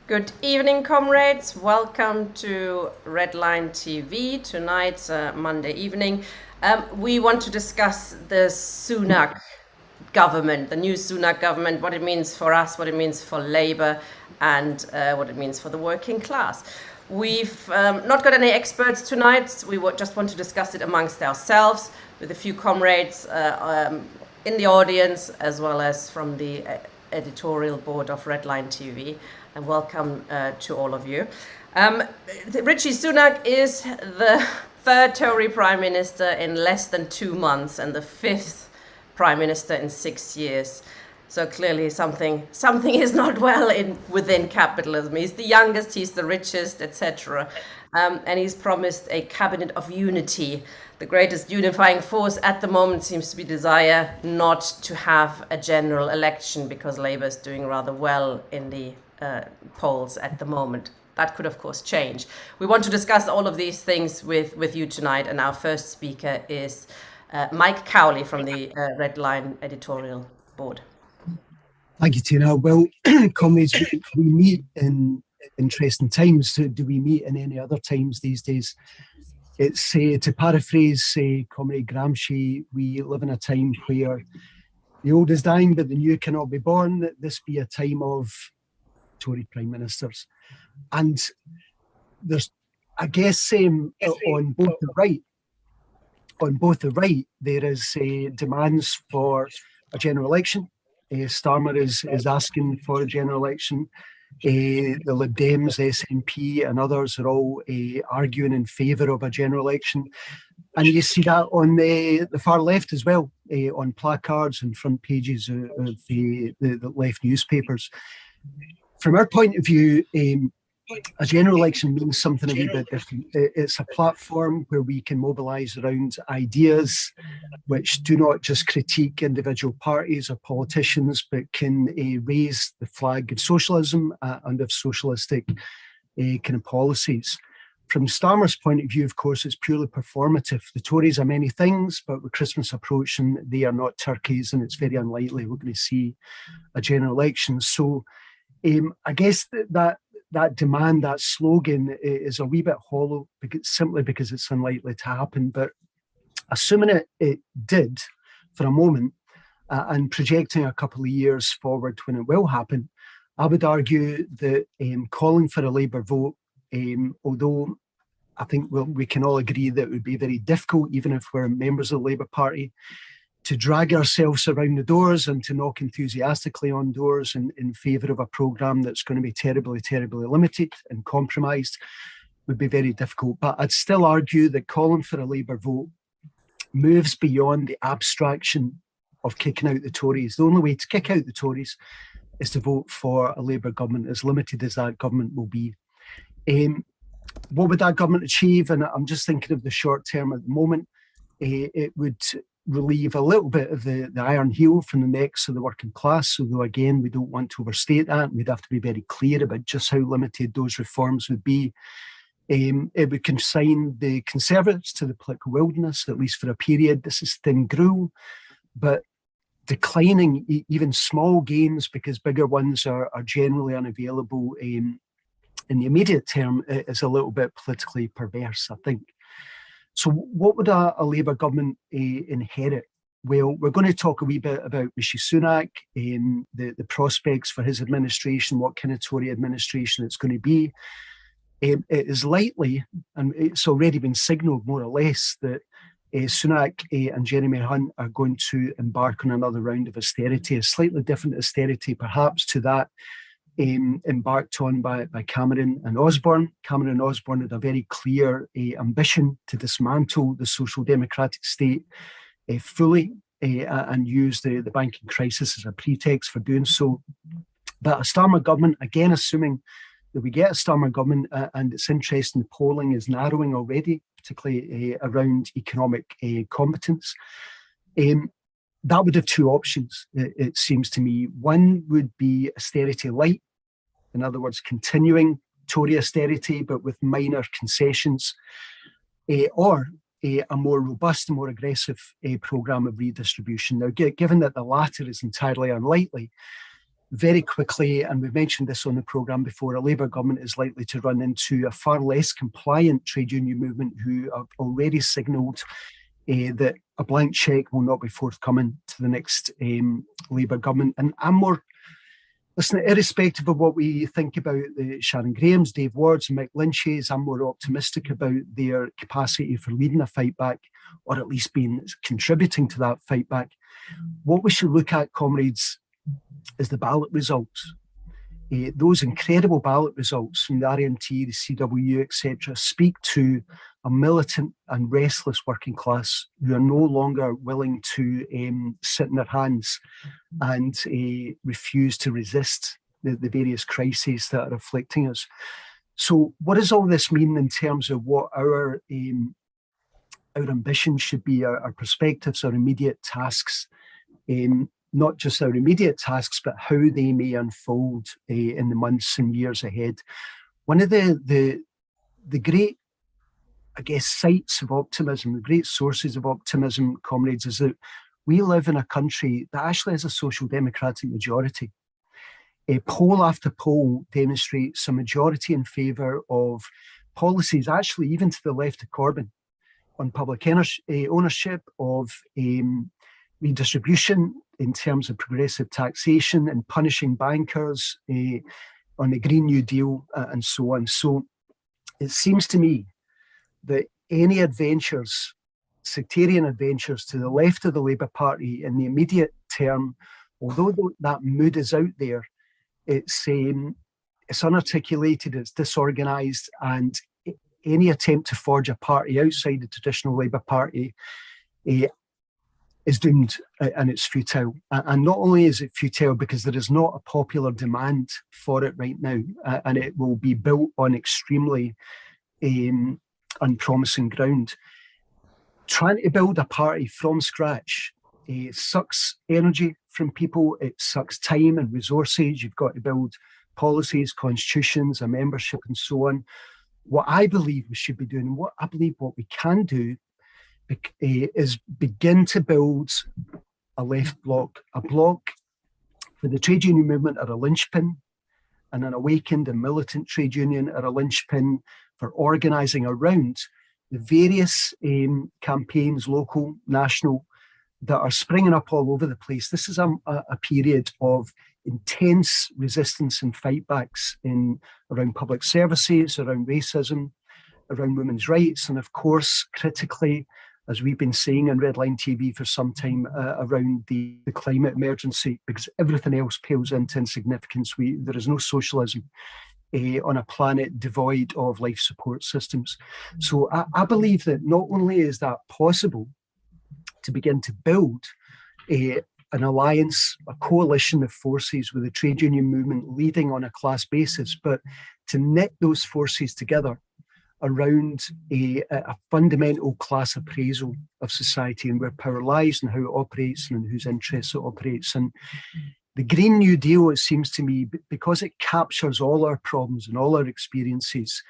Good evening, comrades. Welcome to Redline TV tonight, Monday evening. We want to discuss the Sunak government, the new Sunak government, what it means for us, what it means for Labour, and what it means for the working class. We've not got any experts tonight. We just want to discuss it amongst ourselves with a few comrades in the audience, as well as from the editorial board of Redline TV. And welcome to all of you. Richie Sunak is the third Tory Prime Minister in less than 2 months and the fifth Prime Minister in 6 years. So clearly something is not well within capitalism. He's the youngest, he's the richest, etc. And he's promised a cabinet of unity. The greatest unifying force at the moment seems to be desire not to have a general election because Labour is doing rather well in the polls at the moment. That could, of course, change. We want to discuss all of these things with you tonight, and our first speaker is Mike Cowley from the Redline editorial board. Thank you, Tina. Well, comrades, we meet in interesting times. Do we meet in any other times these days? It's to paraphrase Comrade Gramsci, we live in a time where the old is dying, but the new cannot be born. That this be a time of Tory Prime Ministers. And there's, I guess, on both the right, there is demands for a general election. Starmer is asking for a general election. The Lib Dems, the SNP and others are all arguing in favour of a general election. And you see that on the far left as well, on placards and front pages of the left newspapers. From our point of view, a general election means something a wee bit different. It's a platform where we can mobilise around ideas which do not just critique individual parties or politicians, but can raise the flag of socialism and of socialistic kind of policies. From Starmer's point of view, of course, it's purely performative. The Tories are many things, but with Christmas approaching, they are not turkeys, and it's very unlikely we're going to see a general election. So I guess that demand, that slogan is a wee bit hollow simply because it's unlikely to happen. But assuming it did for a moment and projecting a couple of years forward when it will happen, I would argue that calling for a Labour vote, although I think we can all agree that it would be very difficult, even if we're members of the Labour Party, to drag ourselves around the doors and to knock enthusiastically on doors in favour of a programme that's going to be terribly, terribly limited and compromised would be very difficult. But I'd still argue that calling for a Labour vote moves beyond the abstraction of kicking out the Tories. The only way to kick out the Tories is to vote for a Labour government, as limited as that government will be. What would that government achieve? And I'm just thinking of the short term at the moment. It would relieve a little bit of the iron heel from the necks of the working class, although again we don't want to overstate that. We'd have to be very clear about just how limited those reforms would be. It would consign the Conservatives to the political wilderness, at least for a period. This is thin gruel, but declining even small gains because bigger ones are generally unavailable in the immediate term is a little bit politically perverse, I think. So what would a Labour government inherit? Well, we're going to talk a wee bit about Rishi Sunak, the prospects for his administration, what kind of Tory administration it's going to be. It is likely, and it's already been signalled more or less, that Sunak and Jeremy Hunt are going to embark on another round of austerity, a slightly different austerity perhaps to that embarked on by Cameron and Osborne. Cameron and Osborne had a very clear ambition to dismantle the social democratic state fully and use the banking crisis as a pretext for doing so. But a Starmer government, again assuming that we get a Starmer government, and it's interesting, the polling is narrowing already, particularly around economic competence. That would have two options, it seems to me. One would be austerity light, in other words, continuing Tory austerity, but with minor concessions, or a more robust and more aggressive programme of redistribution. Now, given that the latter is entirely unlikely, very quickly, and we've mentioned this on the programme before, a Labour government is likely to run into a far less compliant trade union movement who have already signalled that a blank cheque will not be forthcoming to the next Labour government. And I'm more, listen, irrespective of what we think about the Sharon Grahams, Dave Wards and Mick Lynch's, I'm more optimistic about their capacity for leading a fight back, or at least being contributing to that fight back. What we should look at, comrades, is the ballot results. Those incredible ballot results from the RMT, the CWU, etc., speak to a militant and restless working class who are no longer willing to sit in their hands and refuse to resist the various crises that are afflicting us. So what does all this mean in terms of what our ambition should be, our perspectives, our immediate tasks? Not just our immediate tasks, but how they may unfold in the months and years ahead. One of the great, I guess, sites of optimism, the great sources of optimism, comrades, is that we live in a country that actually has a social democratic majority. Poll after poll demonstrates a majority in favour of policies, actually even to the left of Corbyn, on public ownership, of redistribution in terms of progressive taxation and punishing bankers, on the Green New Deal, and so on. So it seems to me that any adventures, sectarian adventures to the left of the Labour Party in the immediate term, although that mood is out there, it's unarticulated, it's disorganised, and any attempt to forge a party outside the traditional Labour Party is doomed, and it's futile. And not only is it futile because there is not a popular demand for it right now, and it will be built on extremely unpromising ground. Trying to build a party from scratch sucks energy from people, it sucks time and resources. You've got to build policies, constitutions, a membership, and so on. What I believe we should be doing, and what I believe what we can do, is begin to build a left bloc, a bloc for the trade union movement at a linchpin, and an awakened and militant trade union at a linchpin for organising around the various campaigns, local, national, that are springing up all over the place. This is a period of intense resistance and fightbacks around public services, around racism, around women's rights, and of course, critically, as we've been saying on Redline TV for some time, around the climate emergency, because everything else pales into insignificance. There is no socialism on a planet devoid of life support systems. So I believe that not only is that possible to begin to build an alliance, a coalition of forces with the trade union movement leading on a class basis, but to knit those forces together around a fundamental class appraisal of society and where power lies and how it operates and in whose interests it operates. And the Green New Deal, it seems to me, because it captures all our problems and all our experiences,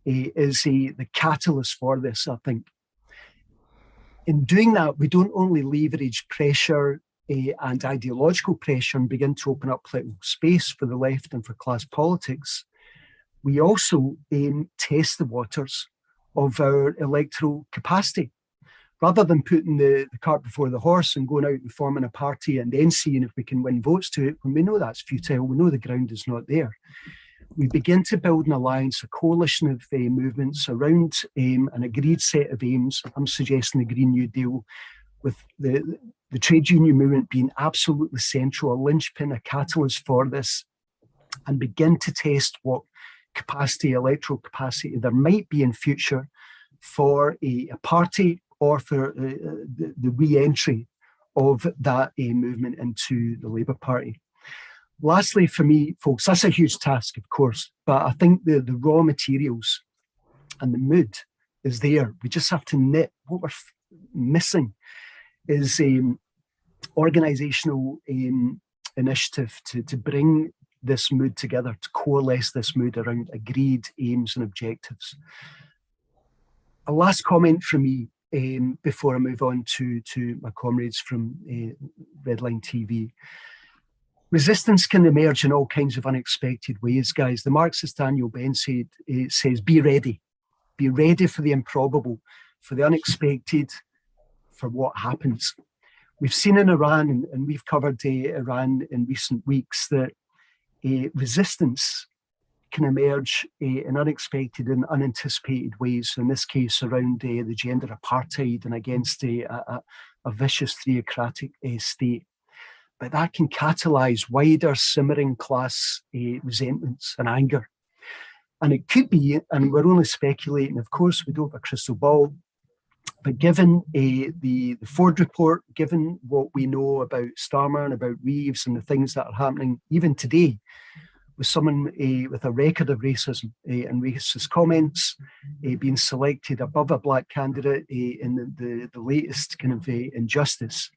is the catalyst for this, I think. In doing that, we don't only leverage pressure and ideological pressure and begin to open up political space for the left and for class politics, we also test the waters of our electoral capacity. Rather than putting the cart before the horse and going out and forming a party and then seeing if we can win votes to it, when we know that's futile, we know the ground is not there, we begin to build an alliance, a coalition of movements around an agreed set of aims. I'm suggesting the Green New Deal, with the trade union movement being absolutely central, a linchpin, a catalyst for this, and begin to test what capacity, electoral capacity there might be in future for a party or for the re-entry of that movement into the Labour Party. Lastly, for me, folks, that's a huge task, of course, but I think the raw materials and the mood is there. We just have to knit. What we're missing is organisational initiative to bring this mood together, to coalesce this mood around agreed aims and objectives. A last comment from me before I move on to my comrades from Redline TV. Resistance can emerge in all kinds of unexpected ways, guys. The Marxist Daniel Ben says, be ready. Be ready for the improbable, for the unexpected, for what happens. We've seen in Iran, and we've covered Iran in recent weeks, that resistance can emerge in unexpected and unanticipated ways, in this case around the gender apartheid and against a vicious theocratic state. But that can catalyse wider simmering class resentments and anger. And it could be, and we're only speculating, of course, we don't have a crystal ball, but given the Ford report, given what we know about Starmer and about Reeves and the things that are happening even today, with someone with a record of racism and racist comments being selected above a black candidate in the latest kind of injustice,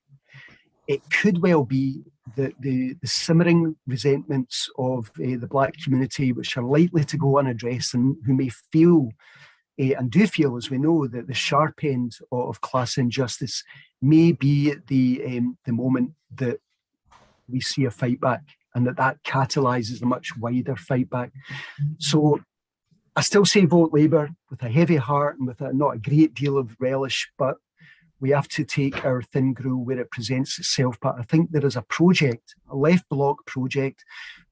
it could well be that the simmering resentments of the black community, which are likely to go unaddressed and who may feel and do feel, as we know, that the sharp end of class injustice may be the moment that we see a fight back, and that catalyses a much wider fight back. So I still say vote Labour with a heavy heart and with not a great deal of relish, but we have to take our thin gruel where it presents itself. But I think there is a project, a left bloc project,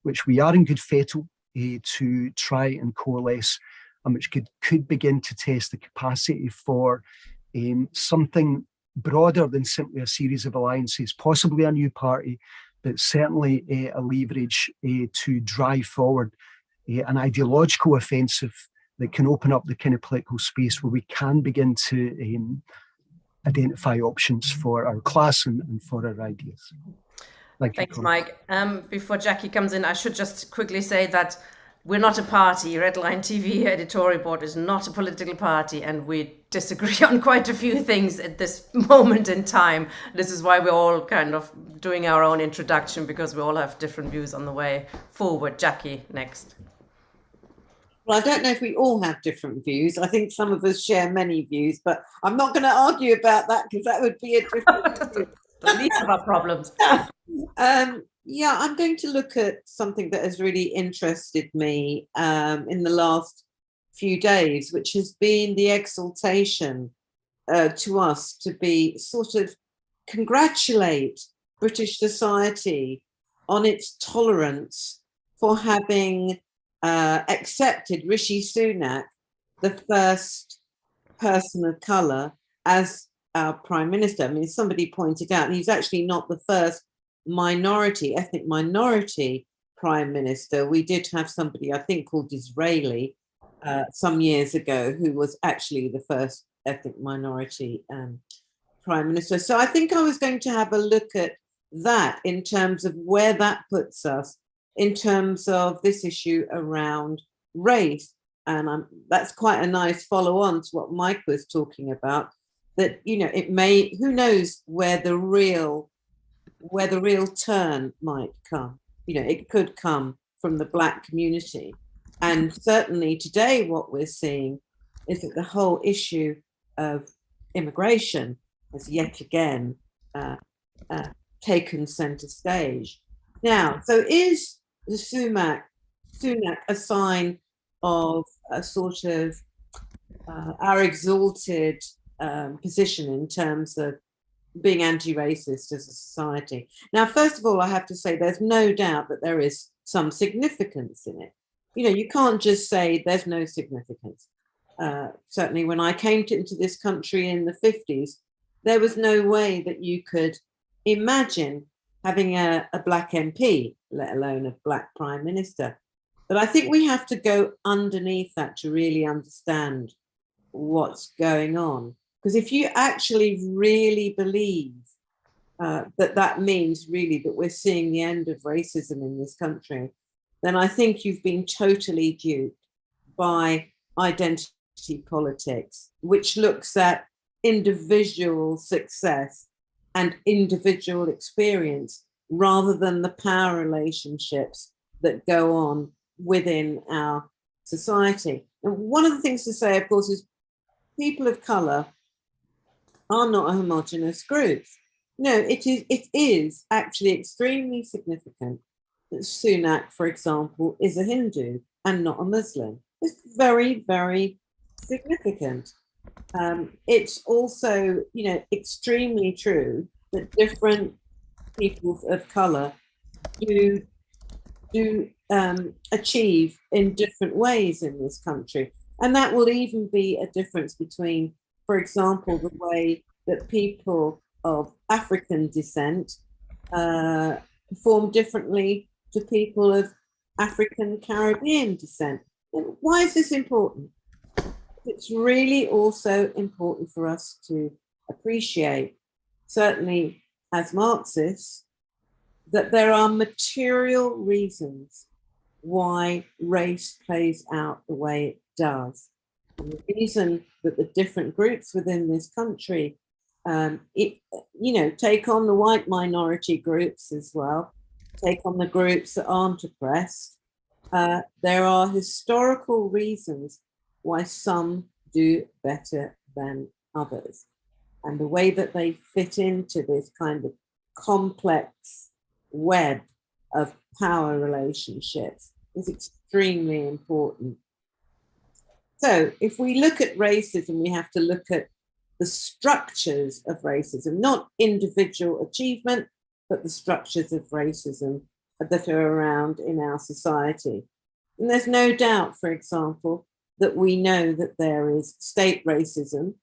which we are in good fettle to try and coalesce, and which could begin to test the capacity for something broader than simply a series of alliances, possibly a new party, but certainly a leverage to drive forward an ideological offensive that can open up the kind of political space where we can begin to identify options for our class and for our ideas. Thanks, Mike. Before Jackie comes in, I should just quickly say that we're not a party. Redline TV editorial board is not a political party, and we disagree on quite a few things at this moment in time. This is why we're all kind of doing our own introduction, because we all have different views on the way forward. Jackie, next. Well, I don't know if we all have different views. I think some of us share many views, but I'm not going to argue about that because that would be a different view. The least of our problems. Yeah, I'm going to look at something that has really interested me in the last few days, which has been the exaltation to us to be sort of congratulate British society on its tolerance for having accepted Rishi Sunak, the first person of colour, as our Prime Minister. I mean, somebody pointed out, he's actually not the first ethnic minority Prime Minister. We did have somebody, I think, called Disraeli some years ago, who was actually the first ethnic minority Prime Minister. So I think I was going to have a look at that in terms of where that puts us in terms of this issue around race. And that's quite a nice follow-on to what Mike was talking about, that, you know, it may, who knows where the real turn might come. You know, it could come from the Black community. And certainly today what we're seeing is that the whole issue of immigration has yet again taken centre stage. Now, so is the Sunak a sign of a sort of our exalted position in terms of being anti-racist as a society? Now, first of all, I have to say there's no doubt that there is some significance in it. You know, you can't just say there's no significance. Certainly when I came into this country in the 50s, there was no way that you could imagine having a Black MP, let alone a Black Prime Minister. But I think we have to go underneath that to really understand what's going on. Because if you actually really believe that means really that we're seeing the end of racism in this country, then I think you've been totally duped by identity politics, which looks at individual success and individual experience rather than the power relationships that go on within our society. And one of the things to say, of course, is people of colour are not a homogenous group. No, it is actually extremely significant Sunak, for example, is a Hindu and not a Muslim. It's very, very significant. It's also, extremely true that different people of color do achieve in different ways in this country. And that will even be a difference between, for example, the way that people of African descent perform differently to people of African Caribbean descent. And why is this important? It's really also important for us to appreciate, certainly as Marxists, that there are material reasons why race plays out the way it does. And the reason that the different groups within this country, take on the white minority groups as well, take on the groups that aren't oppressed. There are historical reasons why some do better than others. And the way that they fit into this kind of complex web of power relationships is extremely important. So if we look at racism, we have to look at the structures of racism, not individual achievement, but the structures of racism that are around in our society. And there's no doubt, for example, that we know that there is state racism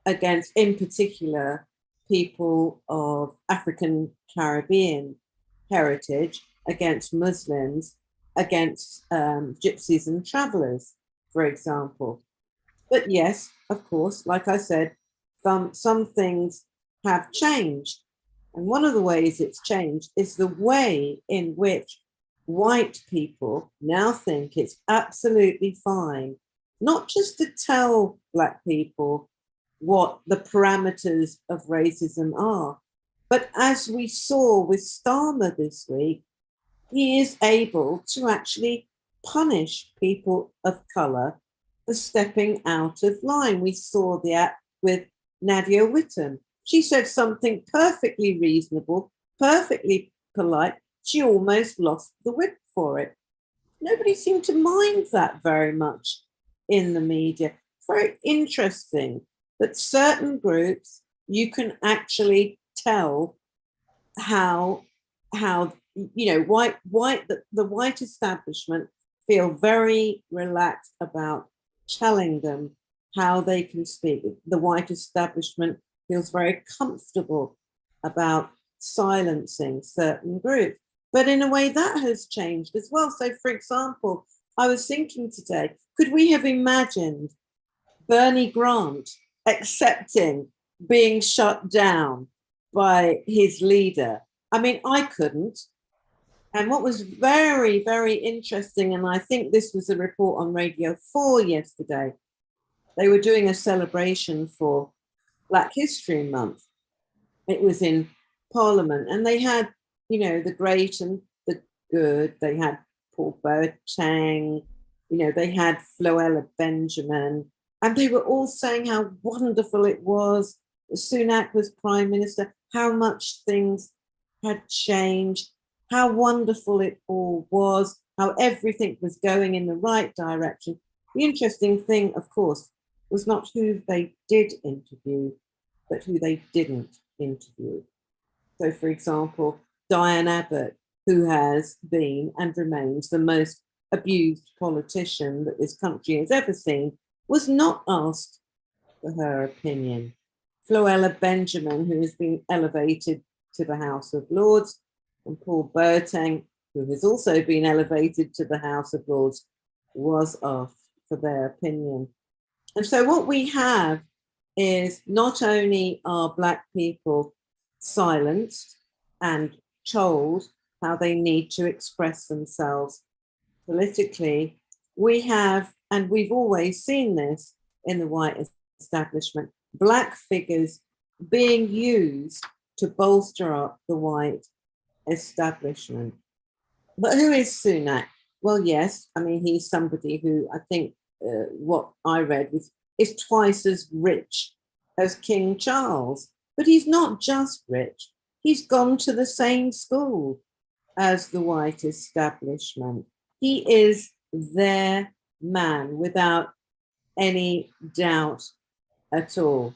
against, in particular, people of African Caribbean heritage, against Muslims, against gypsies and travelers, for example. But yes, of course, like I said, some things have changed. And one of the ways it's changed is the way in which white people now think it's absolutely fine, not just to tell Black people what the parameters of racism are, but as we saw with Starmer this week, he is able to actually punish people of color for stepping out of line. We saw that with Nadia Whittam. She said something perfectly reasonable, perfectly polite. She almost lost the whip for it. Nobody seemed to mind that very much in the media. Very interesting that certain groups, you can actually tell how the white establishment feel very relaxed about telling them how they can speak. The white establishment feels very comfortable about silencing certain groups. But in a way that has changed as well. So for example, I was thinking today, could we have imagined Bernie Grant accepting being shut down by his leader? I mean, I couldn't. And what was very, very interesting, and I think this was a report on Radio 4 yesterday, they were doing a celebration for Black History Month. It was in Parliament, and they had, the great and the good. They had Paul Boateng, they had Floella Benjamin, and they were all saying how wonderful it was. Sunak was Prime Minister, how much things had changed, how wonderful it all was, how everything was going in the right direction. The interesting thing, of course, was not who they did interview, but who they didn't interview. So, for example, Diane Abbott, who has been and remains the most abused politician that this country has ever seen, was not asked for her opinion. Floella Benjamin, who has been elevated to the House of Lords, and Paul Boateng, who has also been elevated to the House of Lords, was asked for their opinion. And so what we have is not only are Black people silenced and told how they need to express themselves politically, we have, and we've always seen this in the white establishment, Black figures being used to bolster up the white establishment. But who is Sunak? Well, yes, I mean, he's somebody who I think what I read is twice as rich as King Charles. But he's not just rich. He's gone to the same school as the white establishment. He is their man without any doubt at all.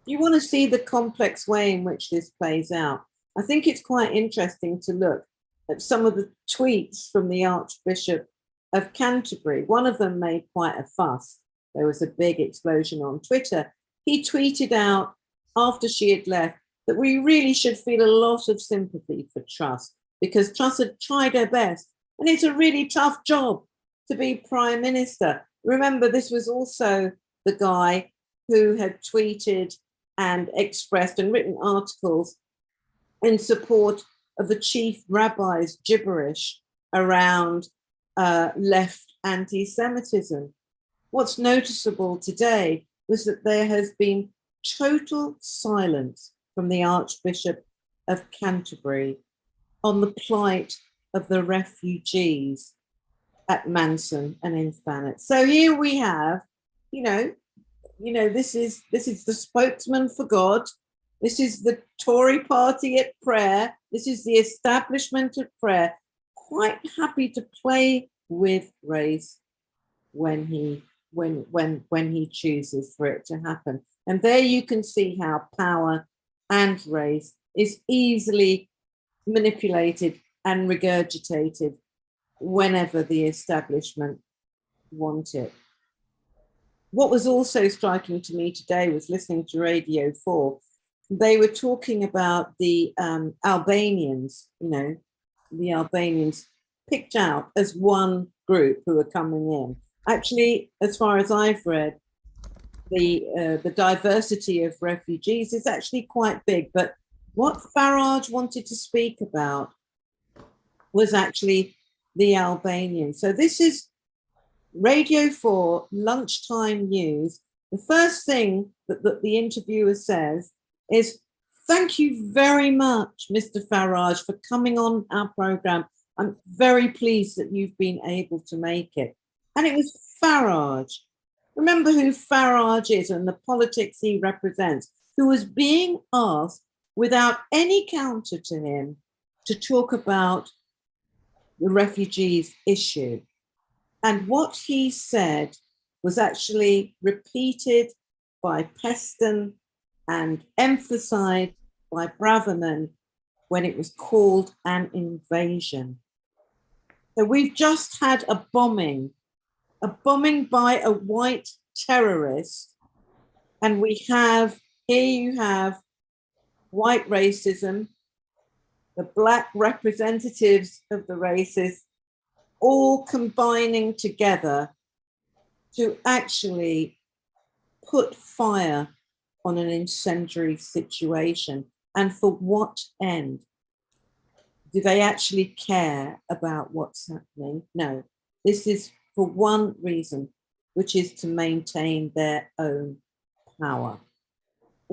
If you want to see the complex way in which this plays out, I think it's quite interesting to look at some of the tweets from the Archbishop of Canterbury. One of them made quite a fuss. There was a big explosion on Twitter. He tweeted out after she had left that we really should feel a lot of sympathy for Truss, because Truss had tried her best. And it's a really tough job to be Prime Minister. Remember, this was also the guy who had tweeted and expressed and written articles in support of the chief rabbi's gibberish around left anti-Semitism. What's noticeable today was that there has been total silence from the Archbishop of Canterbury on the plight of the refugees at Manson and in Thanet. So here we have, this is the spokesman for God. This is the Tory party at prayer. This is the establishment at prayer, quite happy to play with race when he chooses for it to happen. And there you can see how power and race is easily manipulated and regurgitated whenever the establishment want it. What was also striking to me today was listening to Radio 4. They were talking about the Albanians, the Albanians picked out as one group who are coming in. Actually, as far as I've read, the diversity of refugees is actually quite big. But what Farage wanted to speak about was actually the Albanians. So this is Radio 4 lunchtime news. The first thing that the interviewer says is, "Thank you very much, Mr. Farage, for coming on our program. I'm very pleased that you've been able to make it." And it was Farage. Remember who Farage is and the politics he represents, who was being asked without any counter to him to talk about the refugees issue. And what he said was actually repeated by Peston and emphasized by Braverman when it was called an invasion. So we've just had a bombing by a white terrorist. And here you have white racism, the black representatives of the races, all combining together to actually put fire on an incendiary situation. And for what end? Do they actually care about what's happening? No, this is for one reason, which is to maintain their own power.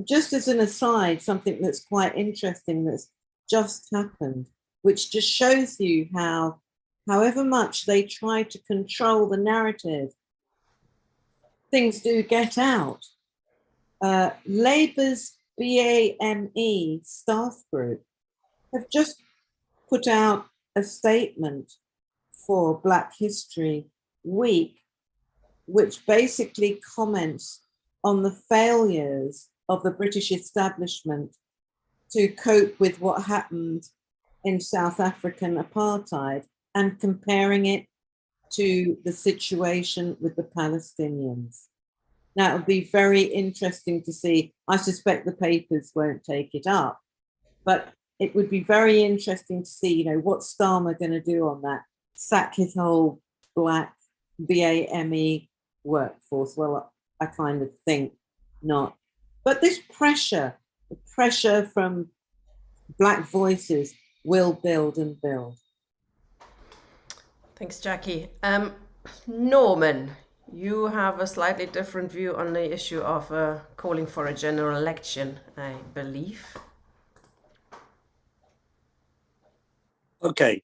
Just as an aside, something that's quite interesting that's just happened, which just shows you how, however much they try to control the narrative, things do get out. Labour's BAME staff group have just put out a statement for Black History Week, which basically comments on the failures of the British establishment to cope with what happened in South African apartheid and comparing it to the situation with the Palestinians. Now, it would be very interesting to see. I suspect the papers won't take it up, but it would be very interesting to see, what's Starmer going to do on that? Sack his whole black BAME workforce? Well, I kind of think not. But this pressure, the pressure from Black voices will build and build. Thanks, Jackie. Norman, you have a slightly different view on the issue of calling for a general election, I believe. Okay.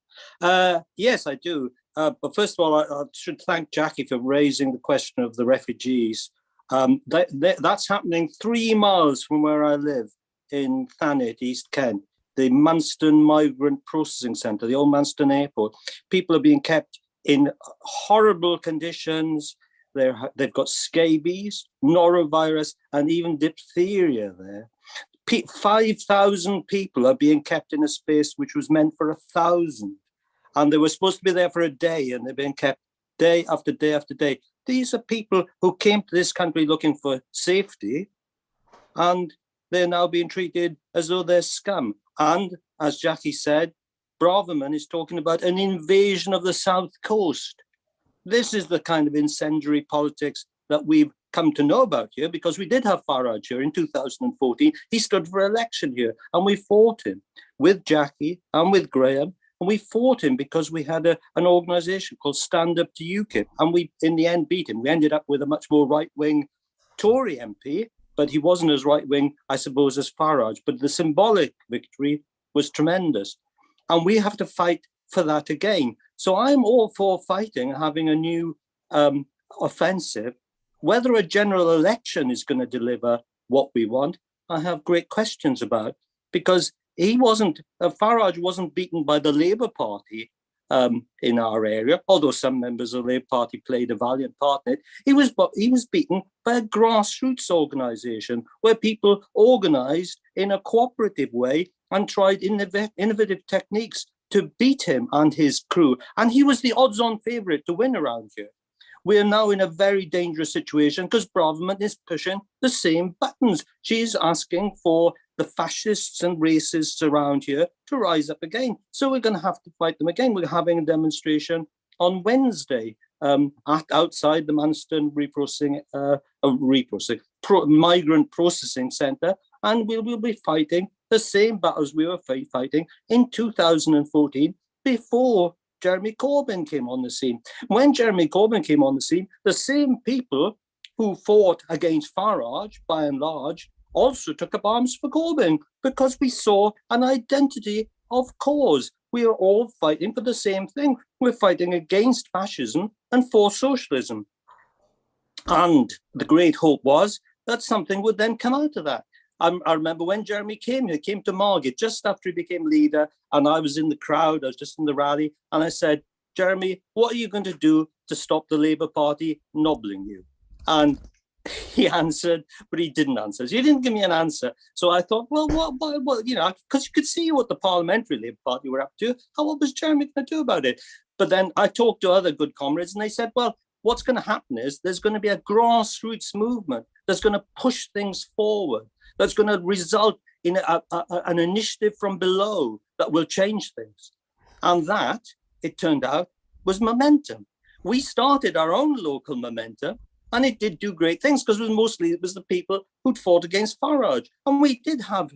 Yes, I do. But first of all, I should thank Jackie for raising the question of the refugees. That's happening 3 miles from where I live in Thanet, East Kent. the Manston Migrant Processing Centre, the old Manston Airport. People are being kept in horrible conditions. They've got scabies, norovirus, and even diphtheria there. 5,000 people are being kept in a space which was meant for 1,000. And they were supposed to be there for a day, and they're being kept day after day after day. These are people who came to this country looking for safety, and they're now being treated as though they're scum. And as Jackie said, Braverman is talking about an invasion of the South Coast. This is the kind of incendiary politics that we've come to know about here, because we did have Farage here in 2014. He stood for election here, and we fought him with Jackie and with Graham. And we fought him because we had an organisation called Stand Up to UKIP, and we, in the end, beat him. We ended up with a much more right-wing Tory MP, but he wasn't as right-wing, I suppose, as Farage. But the symbolic victory was tremendous. And we have to fight for that again. So I'm all for fighting, having a new offensive. Whether a general election is going to deliver what we want, I have great questions about, because Farage wasn't beaten by the Labour Party in our area, although some members of the Labour Party played a valiant part in it. He was beaten by a grassroots organisation where people organised in a cooperative way and tried innovative techniques to beat him and his crew. And he was the odds-on favourite to win around here. We are now in a very dangerous situation because Braverman is pushing the same buttons. She's asking for the fascists and racists around here to rise up again. So we're going to have to fight them again. We're having a demonstration on Wednesday outside the Manston Migrant Processing Centre, and we will be fighting the same battles we were fighting in 2014 before Jeremy Corbyn came on the scene. When Jeremy Corbyn came on the scene, the same people who fought against Farage, by and large, also took up arms for Corbyn, because we saw an identity of cause. We are all fighting for the same thing. We're fighting against fascism and for socialism. And the great hope was that something would then come out of that. I remember when Jeremy came, he came to Margate just after he became leader, and I was in the crowd, I was just in the rally, and I said, Jeremy, what are you going to do to stop the Labour Party nobbling you? And he answered, but he didn't answer. So he didn't give me an answer. So I thought, well, what you know, because you could see what the Parliamentary Labour Party were up to. What was Jeremy going to do about it? But then I talked to other good comrades, and they said, well, what's going to happen is there's going to be a grassroots movement that's going to push things forward, that's going to result in an initiative from below that will change things. And that, it turned out, was momentum. We started our own local momentum, and it did do great things, because it was the people who'd fought against Farage. And we did have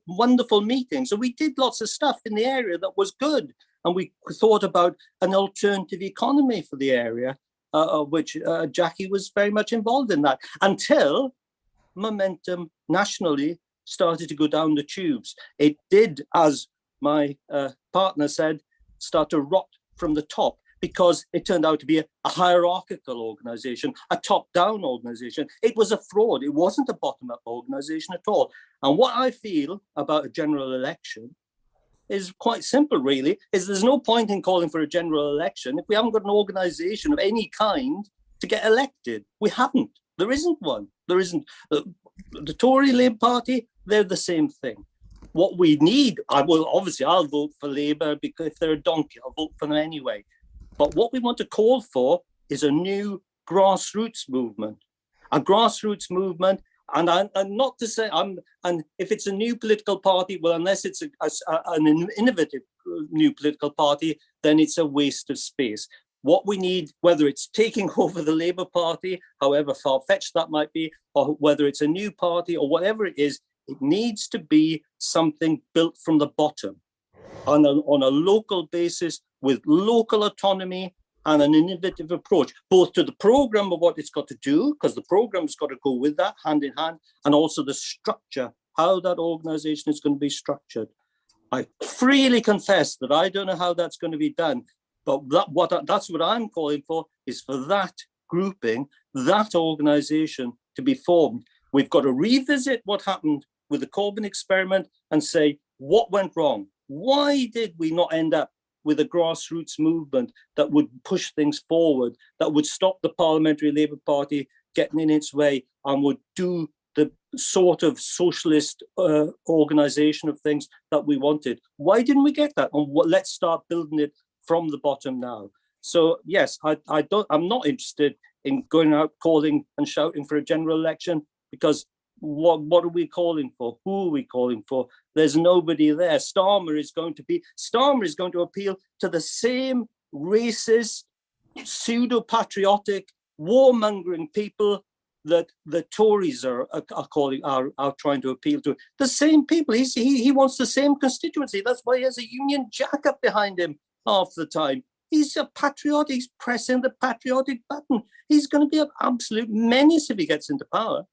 wonderful meetings, and we did lots of stuff in the area that was good. And we thought about an alternative economy for the area, which Jackie was very much involved in that, until momentum nationally started to go down the tubes. It did, as my partner said, start to rot from the top, because it turned out to be a hierarchical organization, a top-down organization. It was a fraud. It wasn't a bottom-up organization at all. And what I feel about a general election is quite simple, really, is there's no point in calling for a general election if we haven't got an organization of any kind to get elected. We haven't. There isn't one. There isn't. The Tory Labour Party, they're the same thing. What we need, I'll vote for Labour, because if they're a donkey, I'll vote for them anyway. But what we want to call for is a new grassroots movement. A grassroots movement, and not to say, and if it's a new political party, well, unless it's an innovative new political party, then it's a waste of space. What we need, whether it's taking over the Labour Party, however far-fetched that might be, or whether it's a new party or whatever it is, it needs to be something built from the bottom, on a local basis, with local autonomy and an innovative approach, both to the programme of what it's got to do, because the programme's got to go with that hand in hand, and also the structure, how that organisation is going to be structured. I freely confess that I don't know how that's going to be done, but that's what I'm calling for, is for that grouping, that organisation to be formed. We've got to revisit what happened with the Corbyn experiment and say, What went wrong? Why did we not end up with a grassroots movement that would push things forward, that would stop the Parliamentary Labour Party getting in its way and would do the sort of socialist organisation of things that we wanted? Why didn't we get that? And let's start building it from the bottom now. So yes, I'm not interested in going out calling and shouting for a general election, because what are we calling for? Who are we calling for? There's nobody there. Starmer is going to appeal to the same racist, pseudo-patriotic, warmongering people that the Tories are trying to appeal to. The same people. He wants the same constituency. That's why he has a Union Jack up behind him half the time. He's a patriot. He's pressing the patriotic button. He's going to be an absolute menace if he gets into power.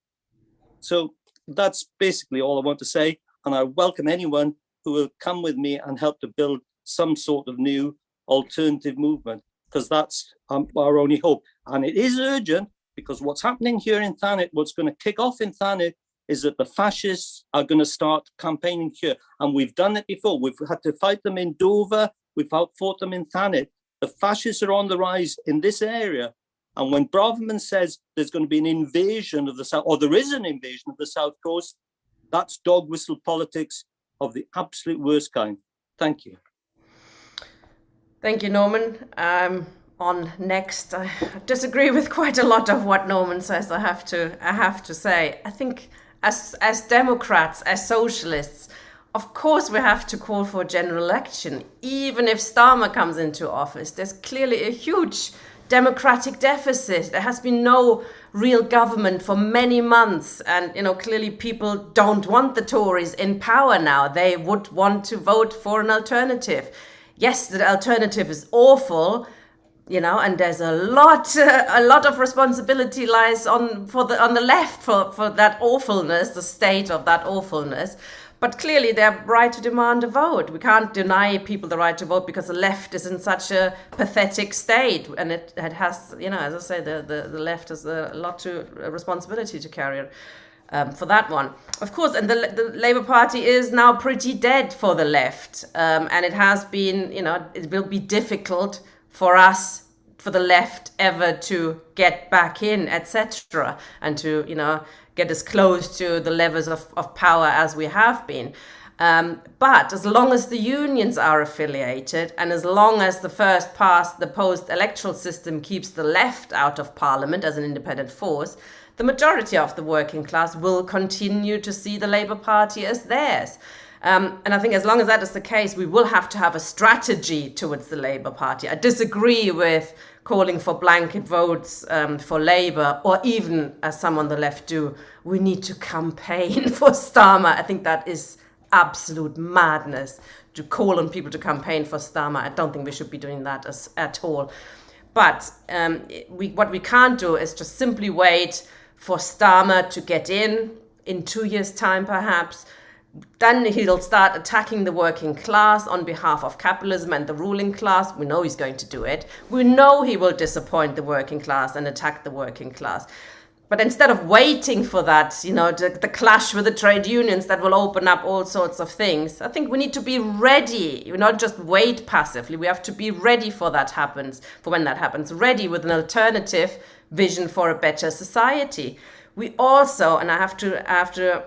So that's basically all I want to say. And I welcome anyone who will come with me and help to build some sort of new alternative movement, because that's our only hope. And it is urgent, because what's happening here in Thanet, what's going to kick off in Thanet, is that the fascists are going to start campaigning here. And we've done it before. We've had to fight them in Dover. We've fought them in Thanet. The fascists are on the rise in this area. And when Braverman says there's going to be an invasion of the South, or there is an invasion of the South Coast, that's dog whistle politics of the absolute worst kind. Thank you. Thank you, Norman. On next, I disagree with quite a lot of what Norman says. I have to say, I think as Democrats, as socialists, of course we have to call for a general election. Even if Starmer comes into office, there's clearly a huge democratic deficit. There has been no real government for many months, and clearly people don't want the Tories in power now. They would want to vote for an alternative. Yes, the alternative is awful, and there's a lot of responsibility lies on the left for that awfulness, the state of that awfulness. But clearly they're right to demand a vote. We can't deny people the right to vote because the left is in such a pathetic state, and it has, as I say, the left has a lot to responsibility to carry for that one, of course. And the Labour Party is now pretty dead for the left, and it has been, it will be difficult for the left ever to get back in, etc., and to get as close to the levels of power as we have been. But as long as the unions are affiliated, and as long as the first past the post electoral system keeps the left out of parliament as an independent force, the majority of the working class will continue to see the Labour Party as theirs. And I think as long as that is the case, we will have to have a strategy towards the Labour Party. I disagree with calling for blanket votes for Labour, or even, as some on the left do, we need to campaign for Starmer. I think that is absolute madness to call on people to campaign for Starmer. I don't think we should be doing that at all. But what we can't do is just simply wait for Starmer to get in 2 years' time, perhaps. Then he'll start attacking the working class on behalf of capitalism and the ruling class. We know he's going to do it. We know he will disappoint the working class and attack the working class. But instead of waiting for that, the clash with the trade unions that will open up all sorts of things, I think we need to be ready. Not just wait passively. We have to be ready for when that happens, ready with an alternative vision for a better society. We also, and I have to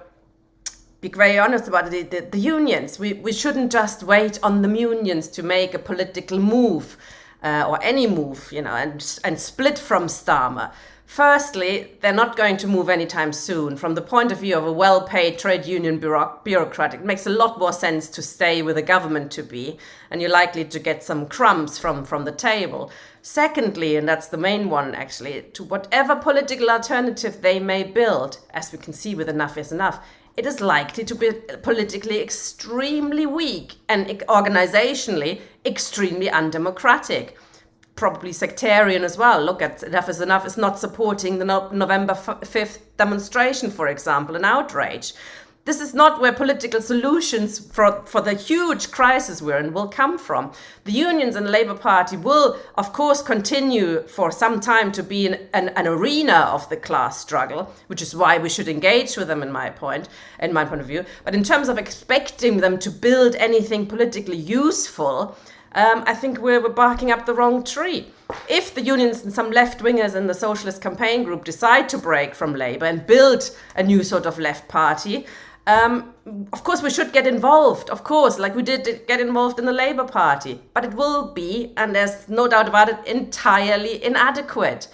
be very honest about the unions. We shouldn't just wait on the unions to make a political move or any move, and split from Starmer. Firstly, they're not going to move anytime soon. From the point of view of a well-paid trade union bureaucrat, it makes a lot more sense to stay with the government to be, and you're likely to get some crumbs from the table. Secondly, and that's the main one actually, to whatever political alternative they may build, as we can see with Enough is Enough, it is likely to be politically extremely weak and organizationally extremely undemocratic. Probably sectarian as well. Look at Enough is Enough is not supporting the November 5th demonstration, for example, an outrage. This is not where political solutions for the huge crisis we're in will come from. The unions and Labour Party will, of course, continue for some time to be an arena of the class struggle, which is why we should engage with them, in my point of view. But in terms of expecting them to build anything politically useful, I think we're barking up the wrong tree. If the unions and some left-wingers in the Socialist Campaign Group decide to break from Labour and build a new sort of left party, of course we should get involved, of course, like we did get involved in the Labour Party. But it will be, and there's no doubt about it, entirely inadequate.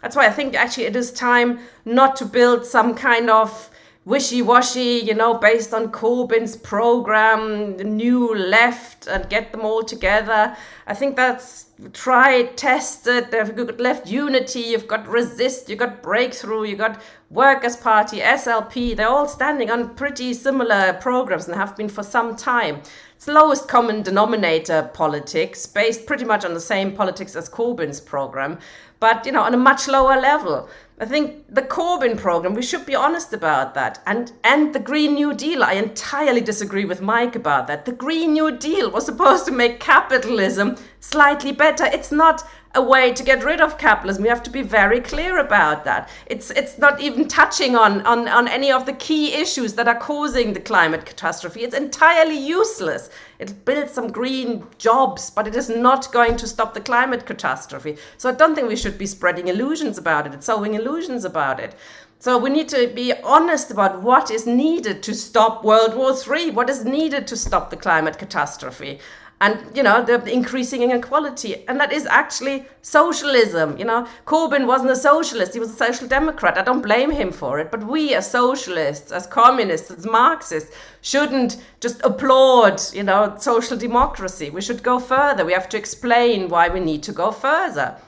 That's why I think actually it is time not to build some kind of wishy-washy, based on Corbyn's program, the new left, and get them all together. I think that's tried, tested. You've got left unity, you've got resist, you've got breakthrough, you've got Workers' Party, SLP. They're all standing on pretty similar programs and have been for some time. It's lowest common denominator politics, based pretty much on the same politics as Corbyn's program, but on a much lower level. I think the Corbyn program, we should be honest about that. And the Green New Deal, I entirely disagree with Mike about that. The Green New Deal was supposed to make capitalism slightly better. It's not a way to get rid of capitalism. We have to be very clear about that. It's not even touching on any of the key issues that are causing the climate catastrophe. It's entirely useless. It builds some green jobs, but it is not going to stop the climate catastrophe. So I don't think we should be spreading illusions about it. It's sowing illusions about it. So we need to be honest about what is needed to stop World War III, what is needed to stop the climate catastrophe. And, the increasing inequality. And that is actually socialism. Corbyn wasn't a socialist. He was a social democrat. I don't blame him for it. But we as socialists, as communists, as Marxists, shouldn't just applaud, social democracy. We should go further. We have to explain why we need to go further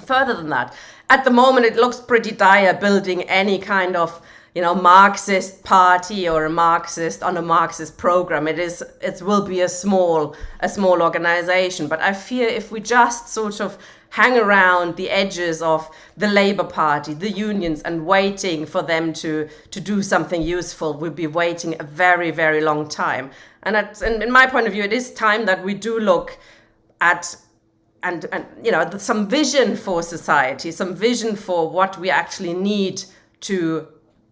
than that. At the moment, it looks pretty dire building any kind of Marxist party or a Marxist program. It will be a small organization. But I fear if we just sort of hang around the edges of the Labour Party, the unions, and waiting for them to do something useful, we'll be waiting a very, very long time. And in my point of view, it is time that we do look at and some vision for society, some vision for what we actually need to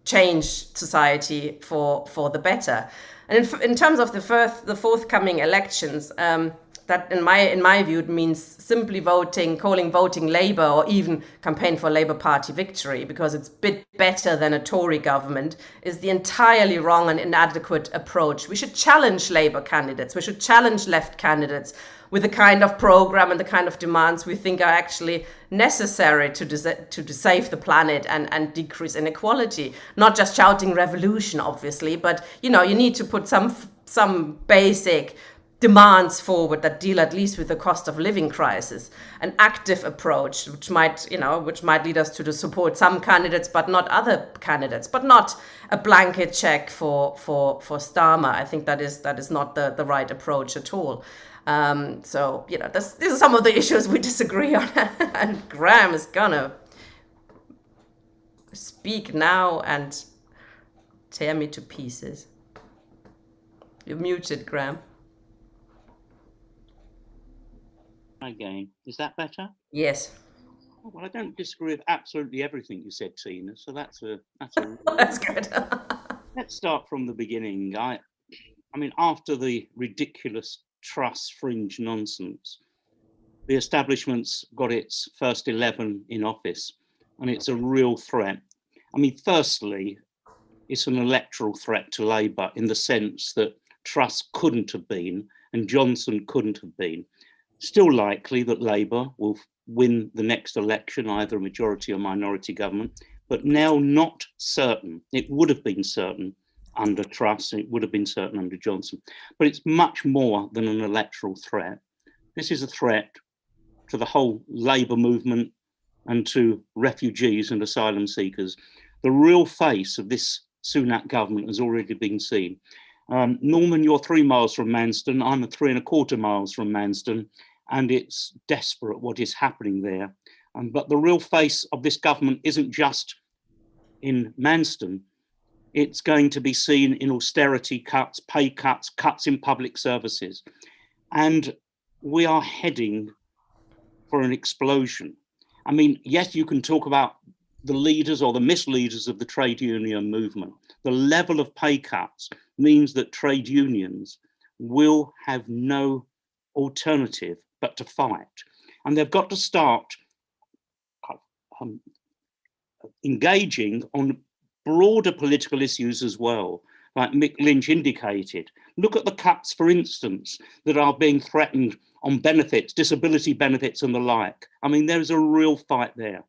change society for the better. And in terms of the forthcoming elections, that in my view it means simply calling voting Labour, or even campaign for Labour Party victory, because it's a bit better than a Tory government, is the entirely wrong and inadequate approach. We should challenge Labour candidates. We should challenge left candidates with the kind of program and the kind of demands we think are actually necessary to save the planet and decrease inequality. Not just shouting revolution, obviously, but you need to put some basic demands forward that deal at least with the cost of living crisis. An active approach, which might lead us to support some candidates but not other candidates, but not a blanket check for Starmer. I think that is not the right approach at all. So these are some of the issues we disagree on, and Graham is gonna speak now and tear me to pieces. You're muted, Graham. Again, is that better? Yes. Oh, well, I don't disagree with absolutely everything you said, Tina. So that's That's good. Let's start from the beginning. I mean, after the ridiculous Truss fringe nonsense, the establishment's got its first 11 in office, and it's a real threat. I mean, firstly, it's an electoral threat to Labour in the sense that Truss couldn't have been and Johnson couldn't have been. Still likely that Labour will win the next election, either a majority or minority government, but now not certain. It would have been certain under Truss, it would have been certain under Johnson. But it's much more than an electoral threat. This is a threat to the whole Labour movement and to refugees and asylum seekers. The real face of this Sunak government has already been seen. Norman, you're 3 miles from Manston. I'm 3¼ miles from Manston, and it's desperate what is happening there. But the real face of this government isn't just in Manston. It's going to be seen in austerity cuts, pay cuts, cuts in public services. And we are heading for an explosion. I mean, yes, you can talk about the leaders or the misleaders of the trade union movement. The level of pay cuts means that trade unions will have no alternative but to fight. And they've got to start engaging on broader political issues as well, like Mick Lynch indicated. Look at the cuts, for instance, that are being threatened on benefits, disability benefits and the like. I mean, there's a real fight there.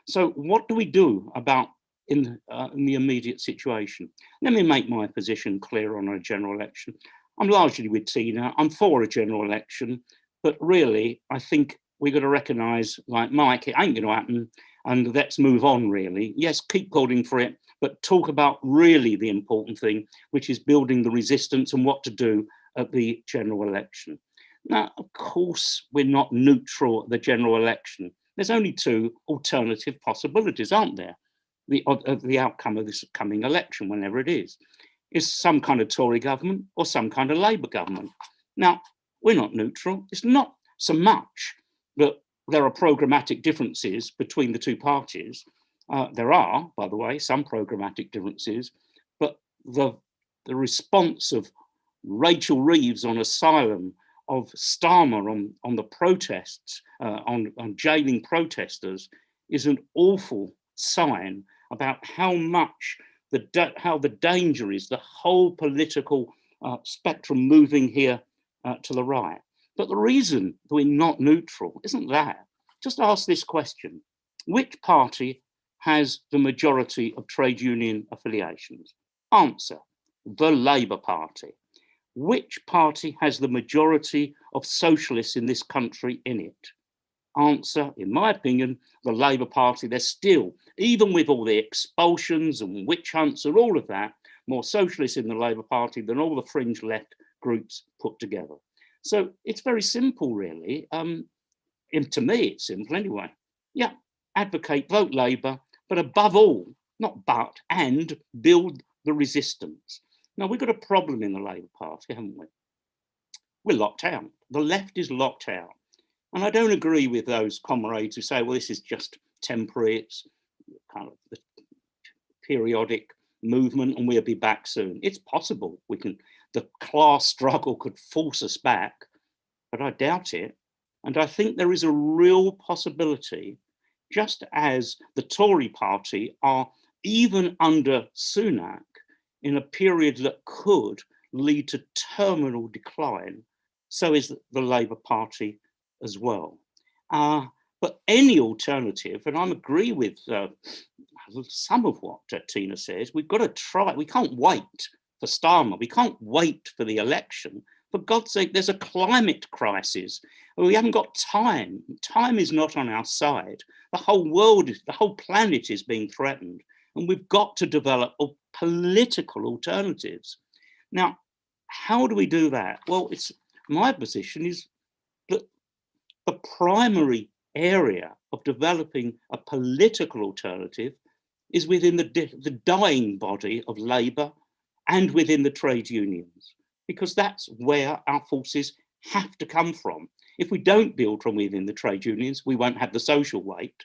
So what do we do about in the immediate situation? Let me make my position clear on a general election. I'm largely with Tina. I'm for a general election, but really, I think we've got to recognise, like Mike, it ain't going to happen, and let's move on, really. Yes, keep calling for it, but talk about really the important thing, which is building the resistance and what to do at the general election. Now, of course, we're not neutral at the general election. There's only two alternative possibilities, aren't there? The outcome of this coming election, whenever it is some kind of Tory government or some kind of Labour government. Now, we're not neutral. It's not so much that there are programmatic differences between the two parties. There are, by the way, some programmatic differences, but the response of Rachel Reeves on asylum, of Starmer on the protests, on jailing protesters, is an awful sign about how much how the danger is, the whole political spectrum moving here to the right. But the reason we're not neutral isn't that. Just ask this question: which party has the majority of trade union affiliations? Answer: the Labour Party. Which party has the majority of socialists in this country in it? Answer, in my opinion, the Labour Party. They're still, even with all the expulsions and witch hunts and all of that, more socialists in the Labour Party than all the fringe left groups put together. So it's very simple, really. And to me, it's simple anyway. Yeah, advocate, vote Labour, but above all, not but, and build the resistance. Now, we've got a problem in the Labour Party, haven't we? We're locked out. The left is locked out. And I don't agree with those comrades who say, well, this is just temporary, it's kind of the periodic movement and we'll be back soon. It's possible the class struggle could force us back, but I doubt it. And I think there is a real possibility, just as the Tory party are, even under Sunak, in a period that could lead to terminal decline, so is the Labour Party as well. But any alternative, and I agree with some of what Tina says, we've got to try. We can't wait for Starmer. We can't wait for the election. For God's sake, there's a climate crisis. We haven't got time. Time is not on our side. The whole world, the whole planet is being threatened. And we've got to develop political alternatives. Now, how do we do that? Well, my position is that the primary area of developing a political alternative is within the dying body of Labour and within the trade unions, because that's where our forces have to come from. If we don't build from within the trade unions, we won't have the social weight.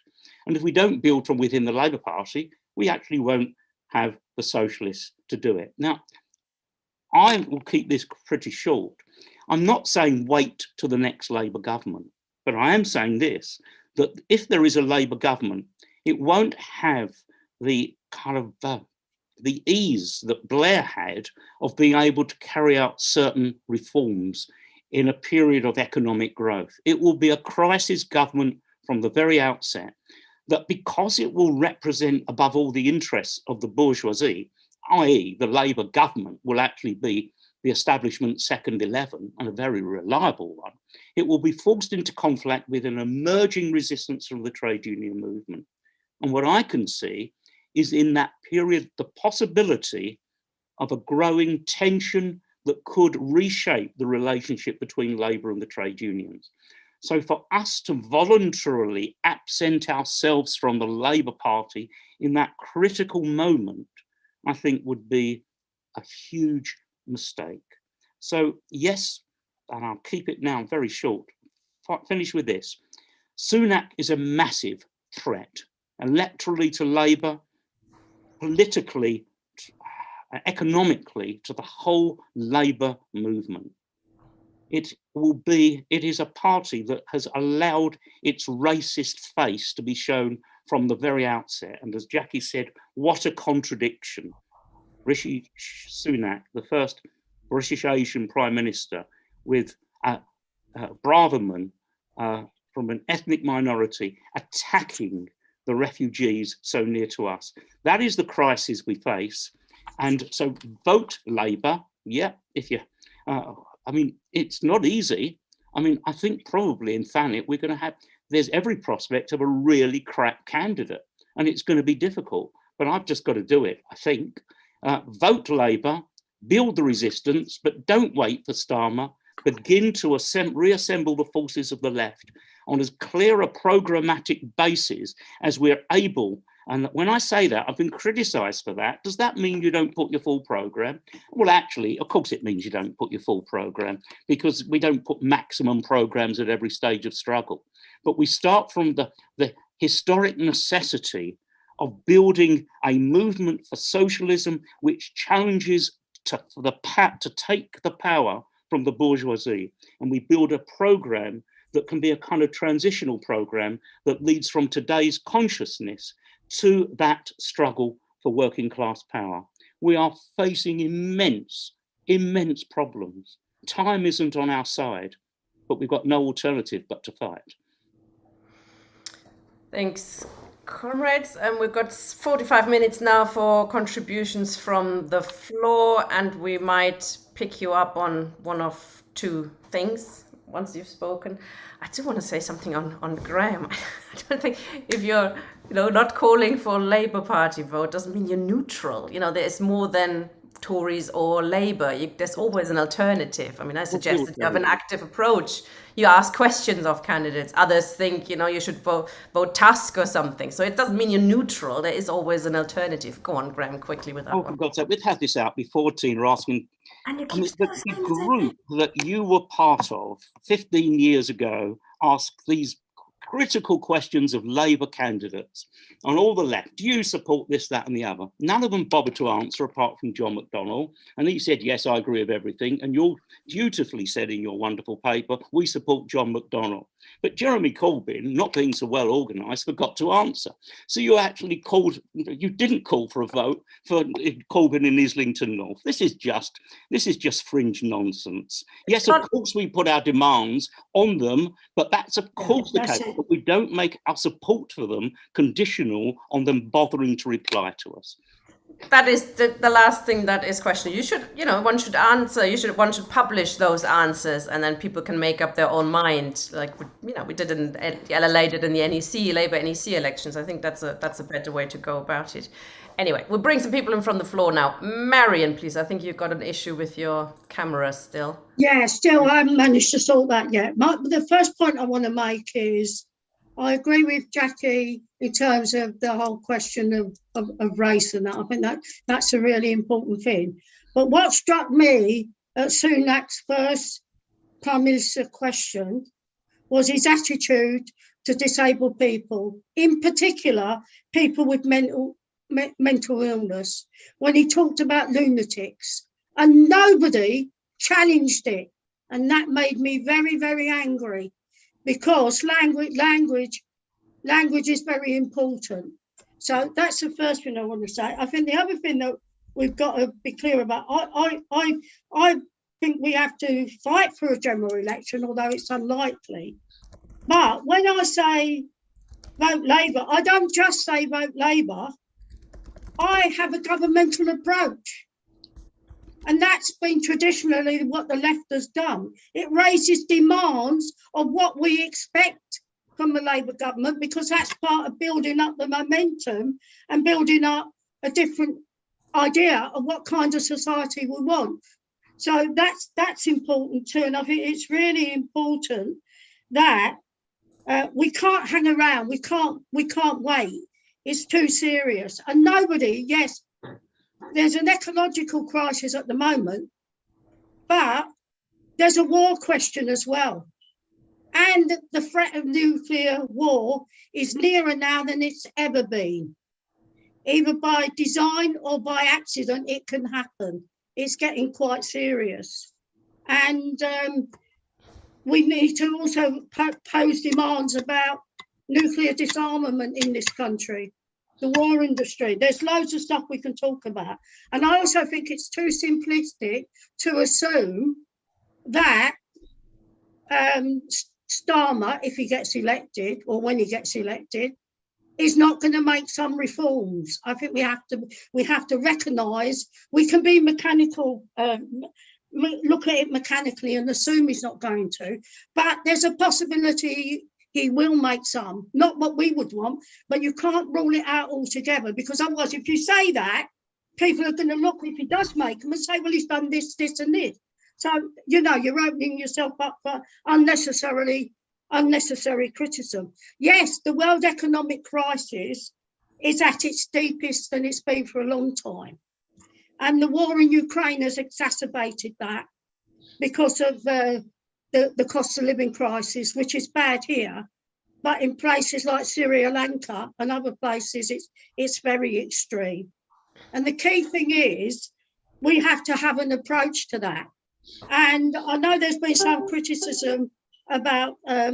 And if we don't build from within the Labour Party, we actually won't have the socialists to do it. Now, I will keep this pretty short. I'm not saying wait to the next Labour government, but I am saying this, that if there is a Labour government, it won't have the kind of the ease that Blair had of being able to carry out certain reforms in a period of economic growth. It will be a crisis government from the very outset, that because it will represent above all the interests of the bourgeoisie, i.e. the Labour government will actually be the establishment's second 11 and a very reliable one, it will be forced into conflict with an emerging resistance from the trade union movement. And what I can see is in that period the possibility of a growing tension that could reshape the relationship between Labour and the trade unions. So for us to voluntarily absent ourselves from the Labour Party in that critical moment, I think would be a huge mistake. So yes, and I'll keep it now very short, finish with this. Sunak is a massive threat, electorally to Labour, politically, economically to the whole Labour movement. It is a party that has allowed its racist face to be shown from the very outset. And as Jackie said, what a contradiction. Rishi Sunak, the first British Asian Prime Minister, with Braverman from an ethnic minority attacking the refugees so near to us. That is the crisis we face. And so vote Labour. Yeah, if you, I mean, it's not easy. I mean, I think probably in Thanet, there's every prospect of a really crap candidate, and it's going to be difficult, but I've just got to do it, I think. Vote Labour, build the resistance, but don't wait for Starmer. Begin to reassemble the forces of the left on as clear a programmatic basis as we're able. And when I say that, I've been criticised for that. Does that mean you don't put your full programme? Well, actually, of course it means you don't put your full programme, because we don't put maximum programmes at every stage of struggle. But we start from the historic necessity of building a movement for socialism which challenges to take the power from the bourgeoisie. And we build a programme that can be a kind of transitional programme that leads from today's consciousness to that struggle for working class power. We are facing immense problems. Time isn't on our side, but we've got no alternative but to fight. Thanks, comrades. And we've got 45 minutes now for contributions from the floor, and we might pick you up on one of two things once you've spoken. I do want to say something on Graham. I don't think if you're not calling for Labour Party vote doesn't mean you're neutral. There is more than Tories or Labour. There's always an alternative. I mean, I suggest that you have an active approach. You ask questions of candidates. Others think, you should vote Tusk or something. So it doesn't mean you're neutral. There is always an alternative. Go on, Graham, quickly with that one. For God's sake, we've had this out before, Tina, asking. The group that you were part of 15 years ago asked these critical questions of Labour candidates on all the left. Do you support this, that, and the other? None of them bothered to answer apart from John McDonnell. And he said, yes, I agree with everything. And you dutifully said in your wonderful paper, we support John McDonnell. But Jeremy Corbyn, not being so well organised, forgot to answer. So you actually you didn't call for a vote for Corbyn in Islington North. This is just fringe nonsense. Yes, of course we put our demands on them, but that's of course the case. But we don't make our support for them conditional on them bothering to reply to us. That is the last thing that is questioned. You should, one should answer. One should publish those answers, and then people can make up their own mind. Like we did in LLA did in the NEC, Labour NEC elections. I think that's a better way to go about it. Anyway, we'll bring some people in from the floor now. Marion, please. I think you've got an issue with your camera still. Yeah, still I haven't managed to sort that yet. The first point I want to make is I agree with Jackie in terms of the whole question of race and that. I think that's a really important thing. But what struck me at Sunak's first Prime Minister question was his attitude to disabled people, in particular people with mental illness, when he talked about lunatics, and nobody challenged it. And that made me very, very angry, because language is very important. So that's the first thing I want to say. I think the other thing that we've got to be clear about, I think we have to fight for a general election, although it's unlikely. But when I say vote Labour, I don't just say vote Labour. I have a governmental approach. And that's been traditionally what the left has done. It raises demands of what we expect from the Labour government, because that's part of building up the momentum and building up a different idea of what kind of society we want. So that's important too. And I think it's really important that we can't hang around. We can't wait. It's too serious. And nobody, yes, there's an ecological crisis at the moment, but there's a war question as well. And the threat of nuclear war is nearer now than it's ever been. Either by design or by accident, it can happen. It's getting quite serious. And we need to also pose demands about nuclear disarmament in this country, the war industry. There's loads of stuff we can talk about. And I also think it's too simplistic to assume that Starmer, if he gets elected or when he gets elected, is not going to make some reforms. I think we have to recognise we can be mechanical, look at it mechanically and assume he's not going to, but there's a possibility he will make some, not what we would want, but you can't rule it out altogether, because otherwise if you say that, people are going to look, if he does make them, and say, well, he's done this, this and this. So, you know, you're opening yourself up for unnecessary criticism. Yes, the world economic crisis is at its deepest than it's been for a long time. And the war in Ukraine has exacerbated that because of the cost of living crisis, which is bad here. But in places like Sri Lanka and other places, it's very extreme. And the key thing is we have to have an approach to that. And I know there's been some criticism about the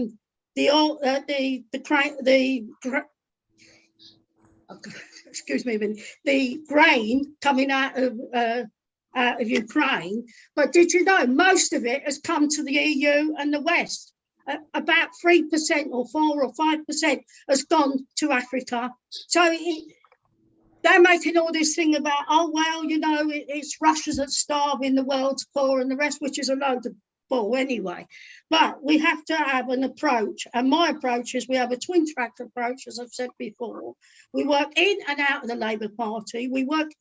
grain coming out of Ukraine. But did you know most of it has come to the EU and the West? About 3% or 4 or 5% has gone to Africa. So they're making all this thing about, oh, well, you know, it's Russia's that's starving the world's poor and the rest, which is a load of bull anyway. But we have to have an approach. And my approach is we have a twin track approach, as I've said before. We work in and out of the Labour Party. We work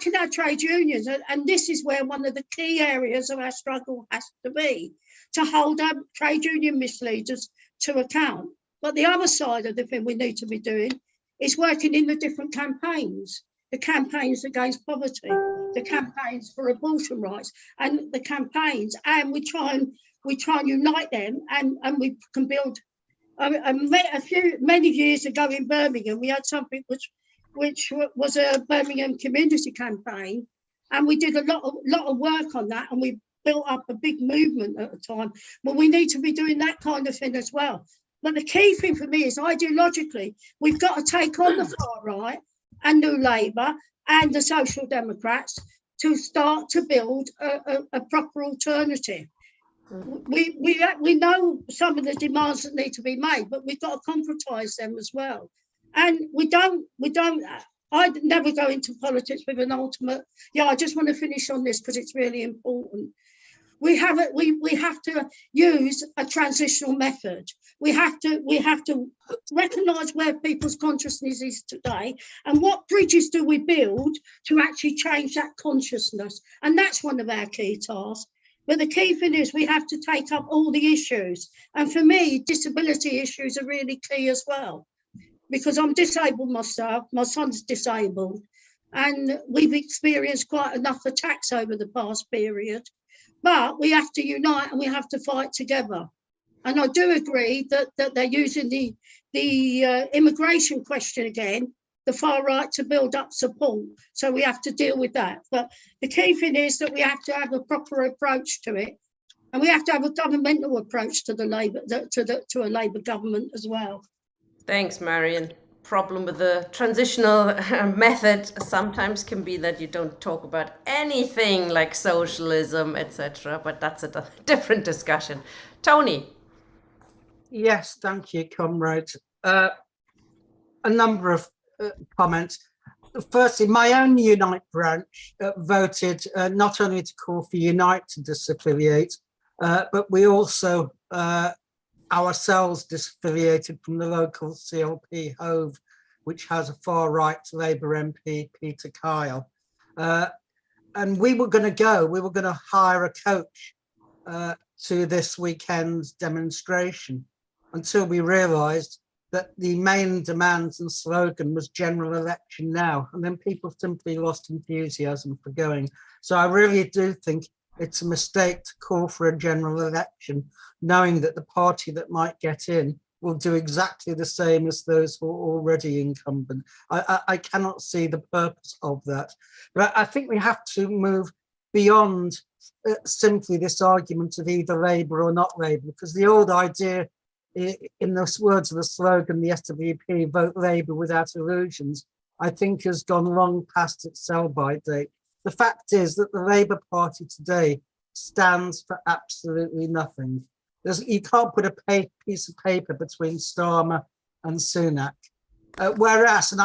in our trade unions. And this is where one of the key areas of our struggle has to be, to hold our trade union misleaders to account. But the other side of the thing we need to be doing is working in the different campaigns, the campaigns against poverty, the campaigns for abortion rights, and the campaigns, and we try and unite them, and we can build. Many years ago in Birmingham, we had something which was a Birmingham community campaign, and we did a lot of work on that, and we built up a big movement at the time. Well, we need to be doing that kind of thing as well. But the key thing for me is ideologically, we've got to take on the far right and New Labour and the Social Democrats to start to build a proper alternative. We know some of the demands that need to be made, but we've got to concretise them as well. And I'd never go into politics with an ultimate, I just want to finish on this because it's really important. We have to use a transitional method. We have to recognise where people's consciousness is today and what bridges do we build to actually change that consciousness. And that's one of our key tasks. But the key thing is we have to take up all the issues. And for me, disability issues are really key as well, because I'm disabled myself, my son's disabled, and we've experienced quite enough attacks over the past period. But we have to unite and we have to fight together. And I do agree that they're using the immigration question again, the far right, to build up support. So we have to deal with that. But the key thing is that we have to have a proper approach to it, and we have to have a governmental approach to to a Labour government as well. Thanks, Marion. Problem with the transitional method sometimes can be that you don't talk about anything like socialism, etc. But that's a different discussion. Tony. Yes, thank you, comrades. A number of comments. Firstly, my own Unite branch voted not only to call for Unite to disaffiliate, but we also ourselves disaffiliated from the local CLP Hove, which has a far right Labour MP, Peter Kyle. And we were going to hire a coach to this weekend's demonstration, until we realised that the main demands and slogan was general election now, and then people simply lost enthusiasm for going. So I really do think it's a mistake to call for a general election, knowing that the party that might get in will do exactly the same as those who are already incumbent. I cannot see the purpose of that. But I think we have to move beyond simply this argument of either Labour or not Labour, because the old idea, in the words of the slogan, the SWP, vote Labour without illusions, I think has gone long past its sell-by date. The fact is that the Labour Party today stands for absolutely nothing. You can't put a piece of paper between Starmer and Sunak. Whereas, and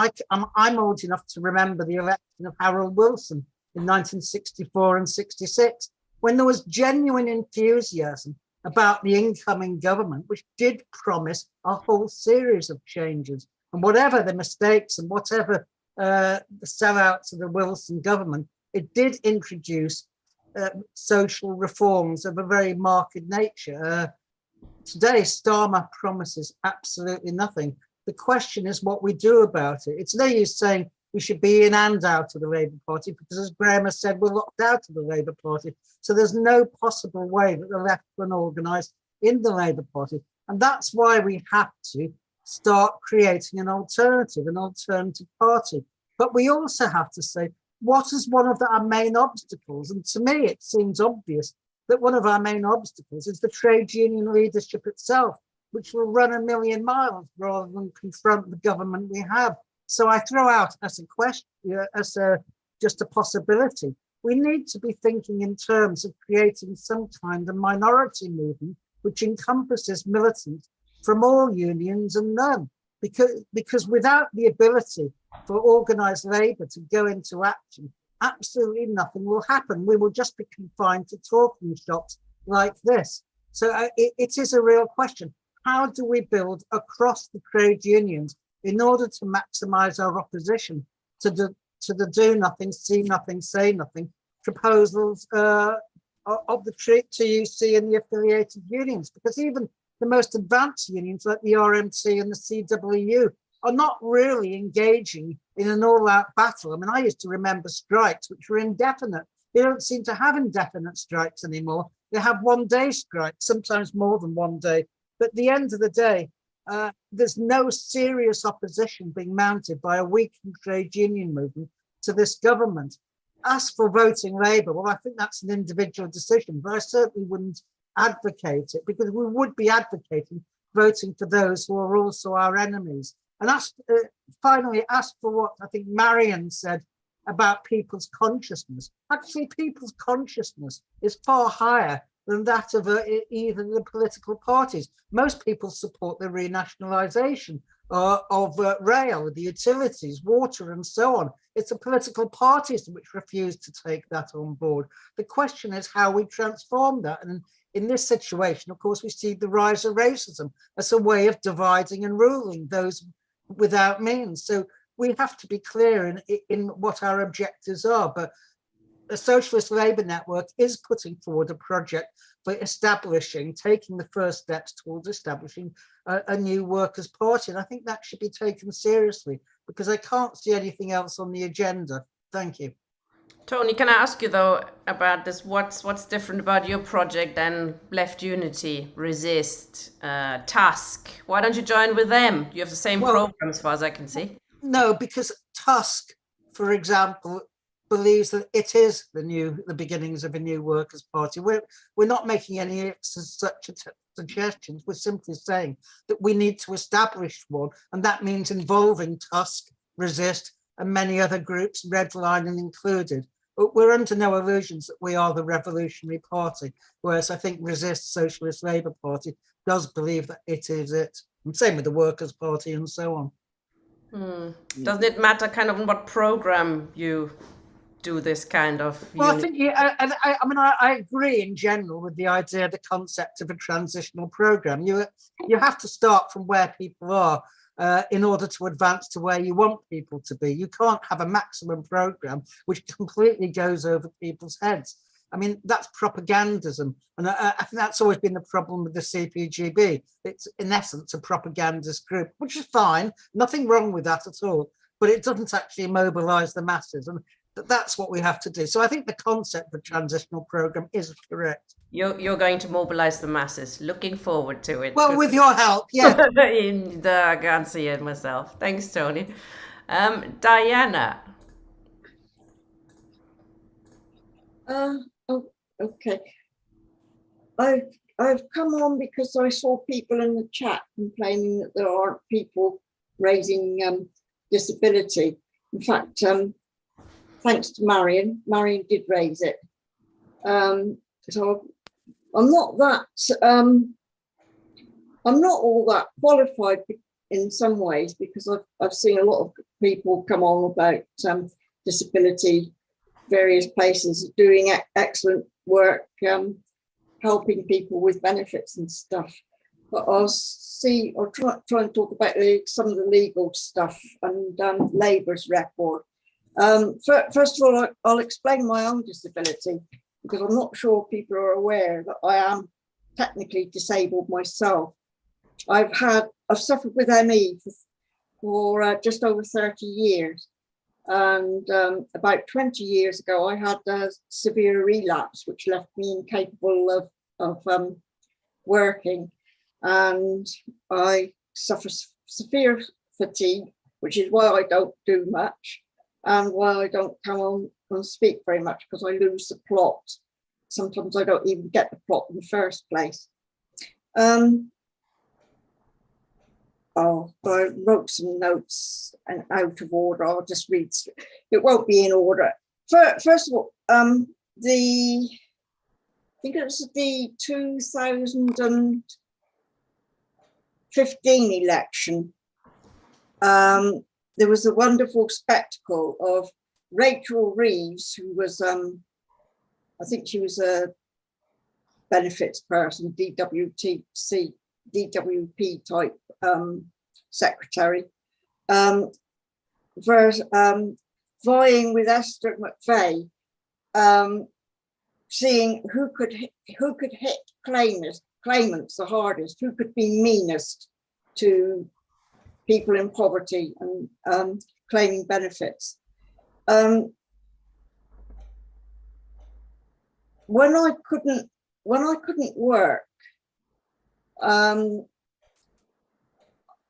I'm old enough to remember the election of Harold Wilson in 1964 and 66, when there was genuine enthusiasm about the incoming government, which did promise a whole series of changes. And whatever the mistakes and whatever the sellouts of the Wilson government, it did introduce social reforms of a very marked nature. Today, Starmer promises absolutely nothing. The question is what we do about it. It's no use saying we should be in and out of the Labour Party, because as Graham has said, we're locked out of the Labour Party. So there's no possible way that the left can organise in the Labour Party. And that's why we have to start creating an alternative party. But we also have to say, what is one of our main obstacles? And to me, it seems obvious that one of our main obstacles is the trade union leadership itself, which will run a million miles rather than confront the government we have. So I throw out as a question, just a possibility. We need to be thinking in terms of creating some kind of minority movement which encompasses militants from all unions and none. Because without the ability for organised labour to go into action, absolutely nothing will happen. We will just be confined to talking shops like this. So it is a real question. How do we build across the trade unions in order to maximise our opposition to the do nothing, see nothing, say nothing proposals of the TUC and the affiliated unions? Because even the most advanced unions like the RMT and the CWU are not really engaging in an all-out battle. I mean, I used to remember strikes which were indefinite. They don't seem to have indefinite strikes anymore. They have one-day strikes, sometimes more than one day. But at the end of the day, there's no serious opposition being mounted by a weakened trade union movement to this government. As for voting Labour, well, I think that's an individual decision, but I certainly wouldn't advocate it, because we would be advocating voting for those who are also our enemies. And finally, ask for what I think Marion said about people's consciousness. Actually, people's consciousness is far higher than that of even the political parties. Most people support the renationalisation of rail, the utilities, water, and so on. It's the political parties which refuse to take that on board. The question is how we transform that. And in this situation, of course, we see the rise of racism as a way of dividing and ruling those without means. So we have to be clear in what our objectives are. But the Socialist Labour Network is putting forward a project for taking the first steps towards establishing a new workers' party. And I think that should be taken seriously, because I can't see anything else on the agenda. Thank you. Tony, can I ask you though about this? What's different about your project than Left Unity, Resist, Tusk? Why don't you join with them? You have the same program as far as I can see. No, because Tusk, for example, believes that it is the beginnings of a new workers' party. We're not making any such suggestions. We're simply saying that we need to establish one, and that means involving Tusk, Resist, and many other groups, Redline included. But we're under no illusions that we are the revolutionary party, whereas I think Resist, Socialist Labour Party, does believe that it is it. And same with the Workers' Party and so on. Doesn't it matter kind of on what program you do this kind of? Well, I think, I agree in general with the idea, the concept of a transitional program. You have to start from where people are in order to advance to where you want people to be. You can't have a maximum program which completely goes over people's heads. I mean, that's propagandism. And I think that's always been the problem with the CPGB. It's in essence a propagandist group, which is fine. Nothing wrong with that at all. But it doesn't actually mobilize the masses. And that's what we have to do. So I think the concept of transitional program is correct. You're going to mobilize the masses. Looking forward to it. Well, with your help, yeah. I can't see it myself. Thanks, Tony. Diana. Okay. I've come on because I saw people in the chat complaining that there aren't people raising disability. In fact, thanks to Marion did raise it. So I'm not all that qualified in some ways, because I've seen a lot of people come on about disability, various places doing excellent work, helping people with benefits and stuff. But I'll try and talk about some of the legal stuff and Labour's record. First of all, I'll explain my own disability, because I'm not sure people are aware that I am technically disabled myself. I've suffered with ME for just over 30 years. And about 20 years ago, I had a severe relapse, which left me incapable of working. And I suffer severe fatigue, which is why I don't do much and why I don't come on and speak very much, because I lose the plot. Sometimes I don't even get the plot in the first place. I wrote some notes and out of order. I'll just read. It won't be in order. First of all, I think it was the 2015 election. There was a wonderful spectacle of Rachel Reeves, who was, I think she was a benefits person, DWP type secretary, vying with Esther McVeigh, seeing who could hit claimants the hardest, who could be meanest to people in poverty and claiming benefits. When I couldn't work,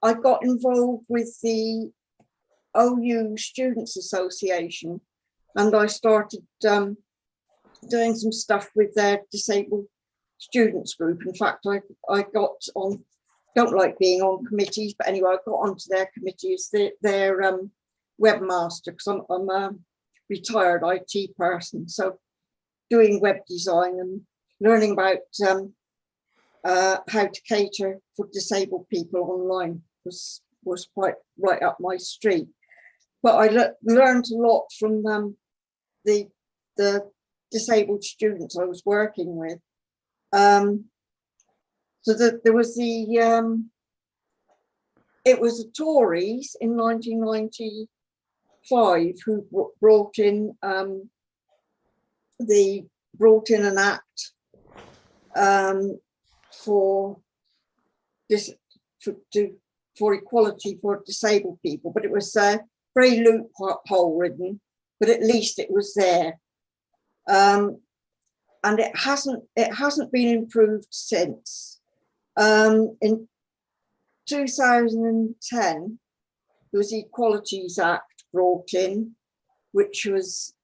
I got involved with the OU Students Association, and I started doing some stuff with their disabled students group. In fact, I got on, don't like being on committees, but anyway, I got onto their committee as their webmaster, because I'm a retired IT person. So doing web design and learning about how to cater for disabled people online was quite right up my street. But I learned a lot from the disabled students I was working with. So that there was it was the Tories in 1995 who brought in an act for equality for disabled people, but it was very loophole ridden, but at least it was there. And it hasn't been improved since. In 2010, there was the Equalities Act brought in, which was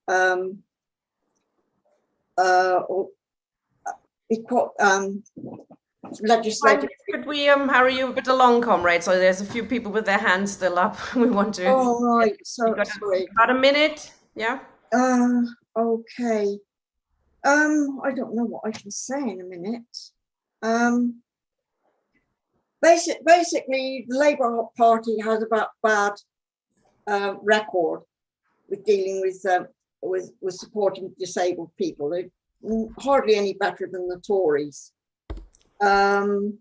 legislative. Could we hurry you a bit along, comrade? So there's a few people with their hands still up. We want to. Oh, right. Sorry. About a minute. Yeah. Okay. I don't know what I can say in a minute. Basically, the Labour Party has a bad record with dealing with supporting disabled people. They're hardly any better than the Tories. The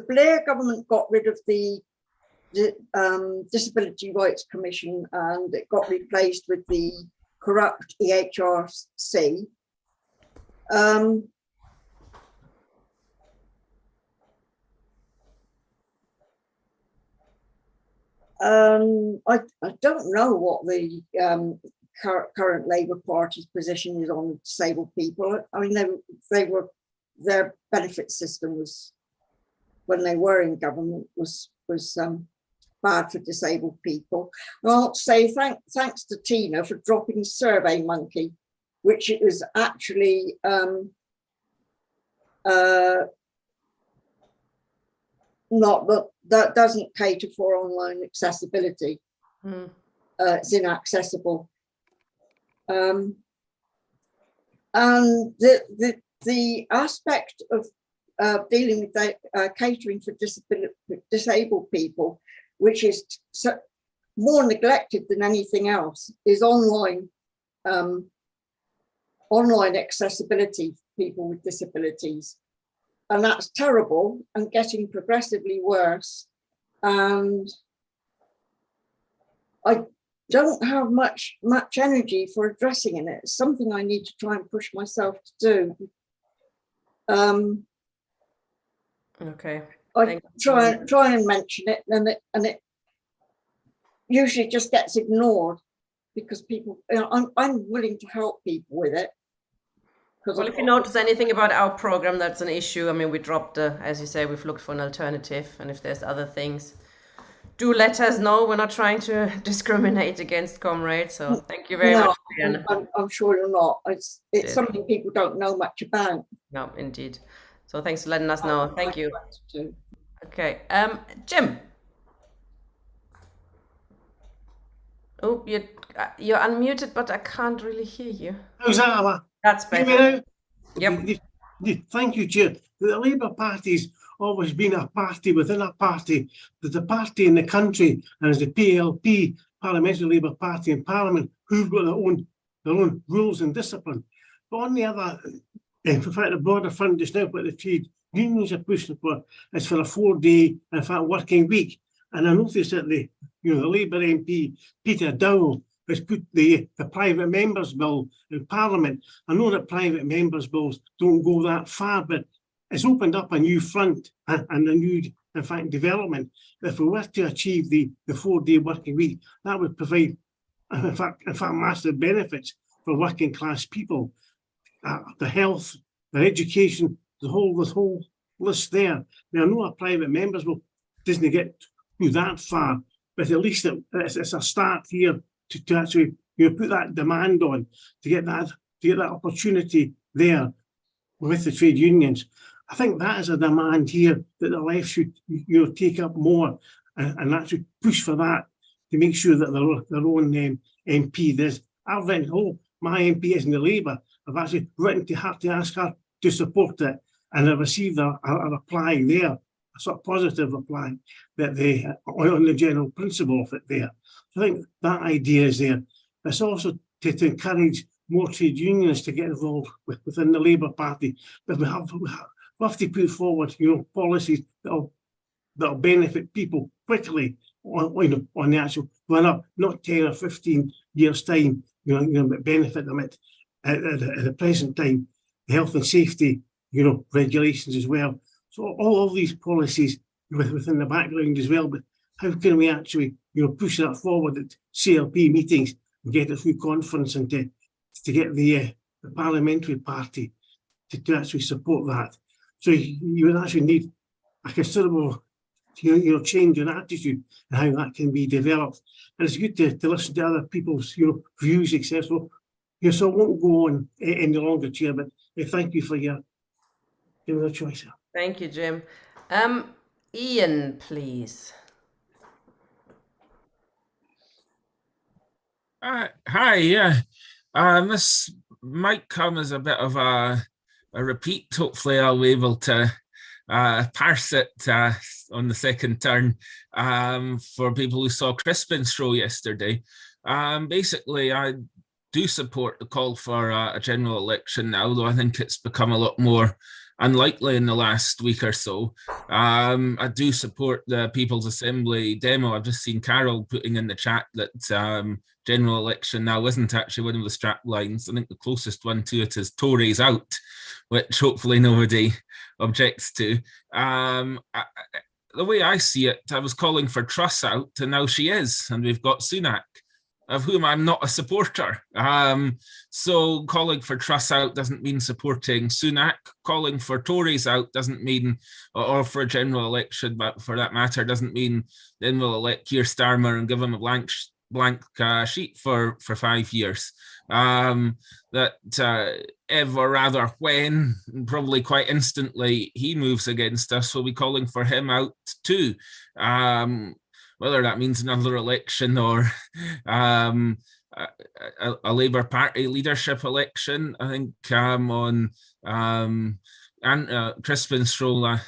Blair government got rid of the Disability Rights Commission, and it got replaced with the corrupt EHRC. I don't know what the current Labour Party's position is on disabled people. I mean, their benefit system was, when they were in government, was bad for disabled people. And I'll say thanks to Tina for dropping Survey Monkey, which it was actually not, but that doesn't cater for online accessibility. It's inaccessible. And the aspect of dealing with catering for disabled people, which is more neglected than anything else, is online accessibility for people with disabilities. And that's terrible and getting progressively worse. And I don't have much energy for addressing it. It's something I need to try and push myself to do. Okay. I try and mention it, and it usually just gets ignored because people, I'm willing to help people with it. Well, if you notice anything about our program that's an issue, I mean, we dropped, as you say, we've looked for an alternative, and if there's other things, do let us know. We're not trying to discriminate against comrades, so thank you very much. I'm sure you're not. It's something people don't know much about. No, indeed. So thanks for letting us know. Thank you. Okay, Jim. Oh, you're unmuted, but I can't really hear you. How's that, Emma? That's better. Yep. Thank you, Chair. The Labour Party's always been a party within a party. There's a party in the country, and as the PLP, Parliamentary Labour Party in Parliament, who've got their own rules and discipline. But on the other, in fact, the Border Front just now, what the trade unions are pushing for is for a 4-day, in fact, working week. And I noticed that the Labour MP, Peter Dowell, has put the private members bill in Parliament. I know that private members bills don't go that far, but it's opened up a new front and a new, in fact, development. If we were to achieve the 4-day working week, that would provide, in fact, massive benefits for working class people. The health, their education, the whole list there. Now, I know a private members bill doesn't get that far, but at least it's a start here to actually put that demand on to get that opportunity there with the trade unions. I think that is a demand here that the left should take up more and actually push for that to make sure that their own MP. I've written, my MP isn't the Labour. I've actually written to her to ask her to support it, and I received a reply there, a sort of positive reply that they on the general principle of it there. So I think that idea is there. It's also to encourage more trade unions to get involved within the Labour Party, but we have to put forward policies that'll benefit people quickly on the actual run up, not 10 or 15 years time, but benefit them at the present time, the health and safety regulations as well. So all of these policies within the background as well, but how can we actually push that forward at CLP meetings and get it through conference and to get the parliamentary party to actually support that. So you would actually need a considerable change in attitude and how that can be developed. And it's good to listen to other people's views, etc. So I won't go on any longer, Chair, but thank you for your choice. Thank you, Jim. Ian, please. Hi, yeah. This might come as a bit of a repeat. Hopefully I'll be able to parse it on the second turn for people who saw Crispin's show yesterday. Basically, I do support the call for a general election now, though I think it's become a lot more unlikely in the last week or so. I do support the People's Assembly demo. I've just seen Carol putting in the chat that general election now isn't actually one of the strap lines. I think the closest one to it is Tories out, which hopefully nobody objects to. The way I see it, I was calling for Truss out, and now she is, and we've got Sunak, of whom I'm not a supporter. So calling for Truss out doesn't mean supporting Sunak. Calling for Tories out doesn't mean, or for a general election, but for that matter, doesn't mean then we'll elect Keir Starmer and give him a blank sheet for 5 years. If, or rather when, probably quite instantly, he moves against us, we'll be calling for him out too. Whether that means another election or a Labour Party leadership election, I think on Crispin's show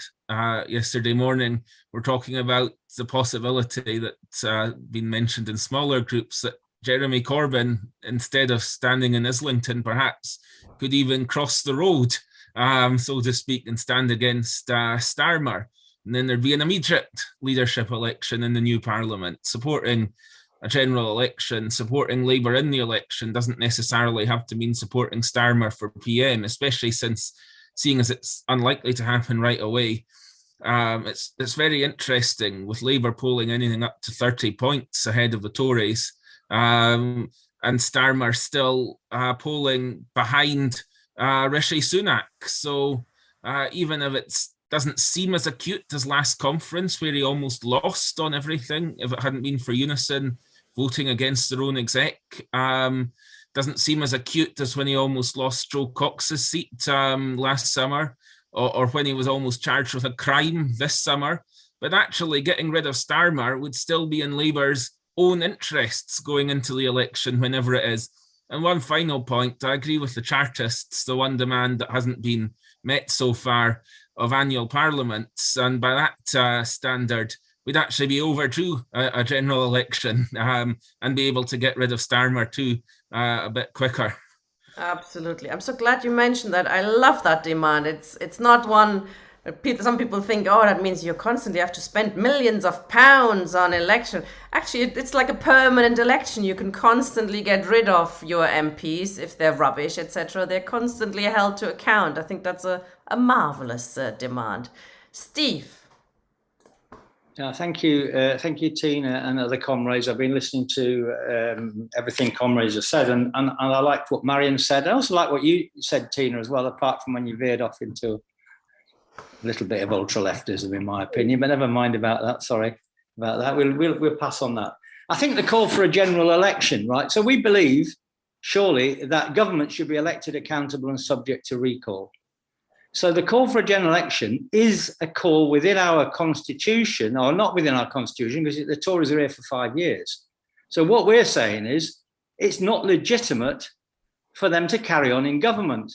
yesterday morning, we're talking about the possibility that's been mentioned in smaller groups that Jeremy Corbyn, instead of standing in Islington, perhaps could even cross the road, so to speak, and stand against Starmer. And then there'd be an immediate leadership election in the new parliament. Supporting a general election, supporting Labour in the election doesn't necessarily have to mean supporting Starmer for PM, especially since, seeing as it's unlikely to happen right away, it's very interesting with Labour polling anything up to 30 points ahead of the Tories, and Starmer still polling behind Rishi Sunak. So even if it doesn't seem as acute as last conference, where he almost lost on everything, if it hadn't been for Unison voting against their own exec, doesn't seem as acute as when he almost lost Joe Cox's seat last summer, or when he was almost charged with a crime this summer. But actually getting rid of Starmer would still be in Labour's own interests going into the election, whenever it is. And one final point, I agree with the Chartists, the one demand that hasn't been met so far of annual parliaments, and by that standard, we'd actually be overdue a general election and be able to get rid of Starmer too a bit quicker. Absolutely. I'm so glad you mentioned that. I love that demand. It's not one, some people think, oh, that means you constantly have to spend millions of pounds on election. Actually, it's like a permanent election. You can constantly get rid of your MPs if they're rubbish, etc. They're constantly held to account. I think that's a marvelous demand. Steve. Thank you, Tina and other comrades. I've been listening to everything comrades have said, and I liked what Marion said. I also like what you said, Tina, as well, apart from when you veered off into a little bit of ultra-leftism, in my opinion, but never mind about that. Sorry about that. We'll pass on that. I think the call for a general election, right? So we believe, surely, that government should be elected, accountable and subject to recall. So the call for a general election is a call within our constitution, or not within our constitution, because the Tories are here for 5 years. So what we're saying is it's not legitimate for them to carry on in government.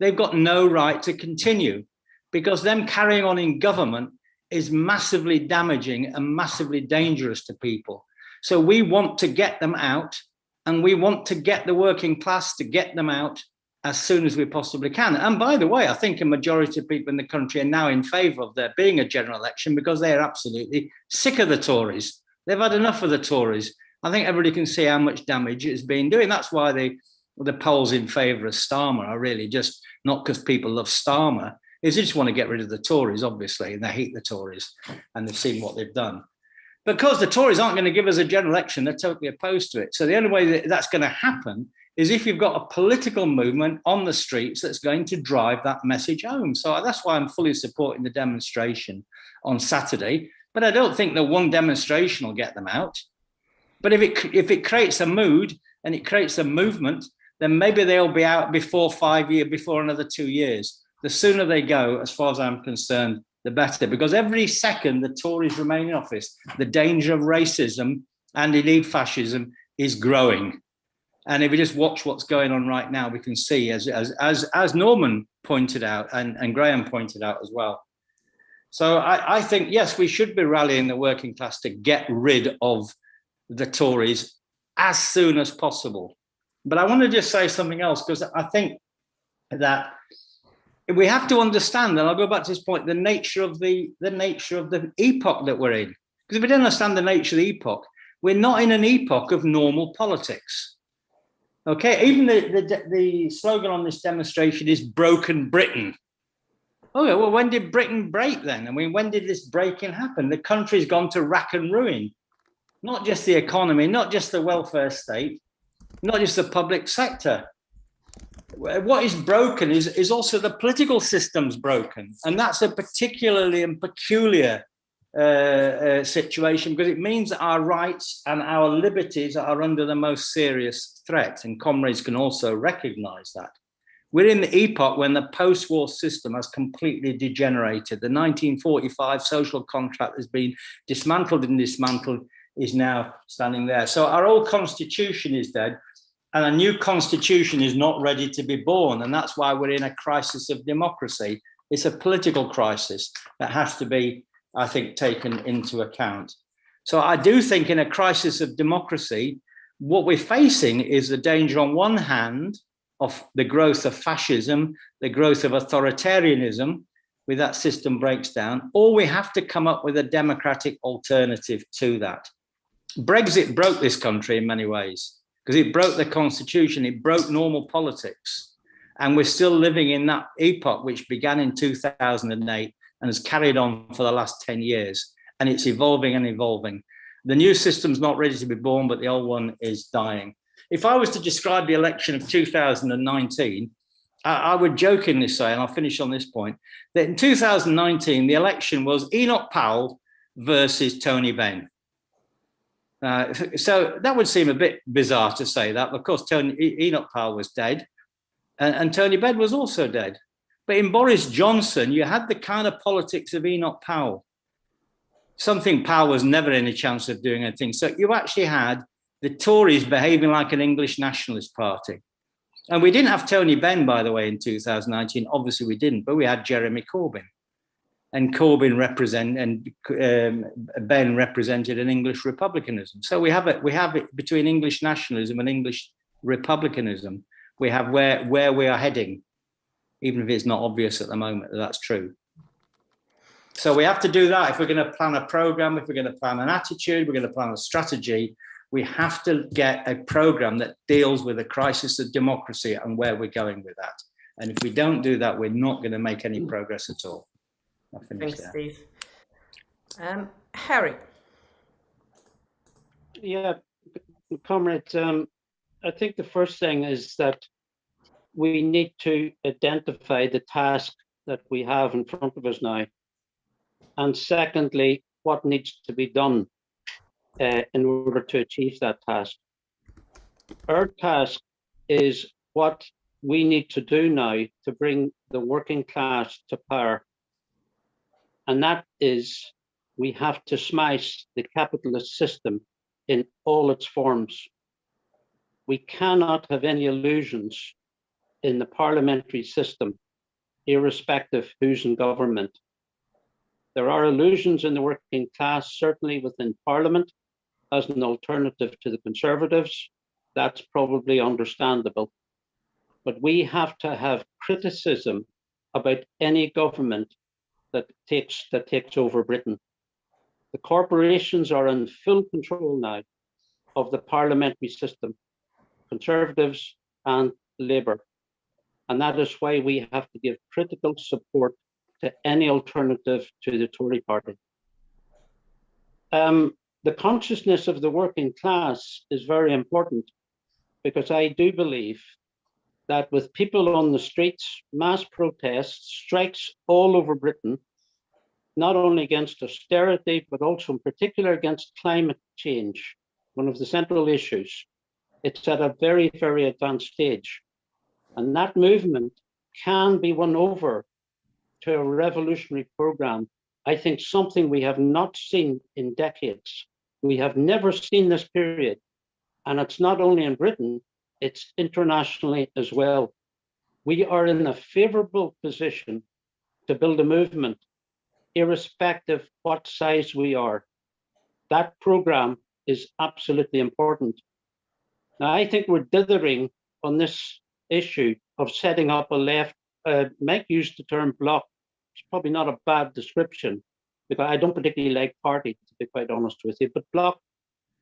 They've got no right to continue, because them carrying on in government is massively damaging and massively dangerous to people. So we want to get them out, and we want to get the working class to get them out as soon as we possibly can. And by the way, I think a majority of people in the country are now in favour of there being a general election, because they are absolutely sick of the Tories. They've had enough of the Tories. I think everybody can see how much damage it's been doing. That's why the polls in favour of Starmer are really just not because people love Starmer, is they just want to get rid of the Tories, obviously, and they hate the Tories, and they've seen what they've done. Because the Tories aren't going to give us a general election, they're totally opposed to it. So the only way that's going to happen is if you've got a political movement on the streets that's going to drive that message home. So that's why I'm fully supporting the demonstration on Saturday. But I don't think that one demonstration will get them out. But if it creates a mood and it creates a movement, then maybe they'll be out before another 2 years. The sooner they go, as far as I'm concerned, the better. Because every second the Tories remain in office, the danger of racism and indeed fascism is growing. And if we just watch what's going on right now, we can see, as Norman pointed out and Graham pointed out as well. So I think, yes, we should be rallying the working class to get rid of the Tories as soon as possible. But I want to just say something else, because I think that we have to understand, and I'll go back to this point, the nature of the epoch that we're in. Because if we don't understand the nature of the epoch, we're not in an epoch of normal politics. Okay, even the slogan on this demonstration is "Broken Britain." Oh, well, when did Britain break then? I mean, when did this breaking happen? The country's gone to rack and ruin. Not just the economy, not just the welfare state, not just the public sector. What is broken is also the political system's broken. And that's a particularly and peculiar situation, because it means that our rights and our liberties are under the most serious threat. And comrades can also recognize that. We're in the epoch when the post-war system has completely degenerated. The 1945 social contract has been dismantled and dismantled, is now standing there. So our old constitution is dead, and a new constitution is not ready to be born. And that's why we're in a crisis of democracy. It's a political crisis that has to be, I think, taken into account. So I do think in a crisis of democracy, what we're facing is the danger on one hand of the growth of fascism, the growth of authoritarianism, where that system breaks down, or we have to come up with a democratic alternative to that. Brexit broke this country in many ways, because it broke the constitution, it broke normal politics. And we're still living in that epoch, which began in 2008 and has carried on for the last 10 years. And it's evolving and evolving. The new system's not ready to be born, but the old one is dying. If I was to describe the election of 2019, I would jokingly say, and I'll finish on this point, that in 2019, the election was Enoch Powell versus Tony Benn. So that would seem a bit bizarre to say that. Of course, Enoch Powell was dead, and Tony Benn was also dead. But in Boris Johnson, you had the kind of politics of Enoch Powell. Something Powell was never any chance of doing anything. So you actually had the Tories behaving like an English nationalist party. And we didn't have Tony Benn, by the way, in 2019. Obviously, we didn't, but we had Jeremy Corbyn. And Corbyn Ben represented an English republicanism. So we have it between English nationalism and English republicanism. We have where we are heading, even if it's not obvious at the moment that that's true. So we have to do that. If we're going to plan a program, if we're going to plan an attitude, we're going to plan a strategy, we have to get a program that deals with the crisis of democracy and where we're going with that. And if we don't do that, we're not going to make any progress at all. Thanks, there. Steve. Harry. Yeah, comrade, I think the first thing is that we need to identify the task that we have in front of us now. And secondly, what needs to be done in order to achieve that task. Our task is what we need to do now to bring the working class to power. And that is, we have to smash the capitalist system in all its forms. We cannot have any illusions in the parliamentary system, irrespective who's in government. There are illusions in the working class, certainly within Parliament, as an alternative to the Conservatives. That's probably understandable. But we have to have criticism about any government that takes over Britain. The corporations are in full control now of the parliamentary system, Conservatives and Labour. And that is why we have to give critical support to any alternative to the Tory party. The consciousness of the working class is very important, because I do believe that with people on the streets, mass protests, strikes all over Britain, not only against austerity, but also in particular against climate change, one of the central issues, it's at a very, very advanced stage. And that movement can be won over to a revolutionary program. I think something we have not seen in decades. We have never seen this period. And it's not only in Britain, it's internationally as well. We are in a favorable position to build a movement, irrespective what size we are. That program is absolutely important. Now, I think we're dithering on this issue of setting up a left. Mike used the term bloc. It's probably not a bad description, because I don't particularly like party, to be quite honest with you, but bloc,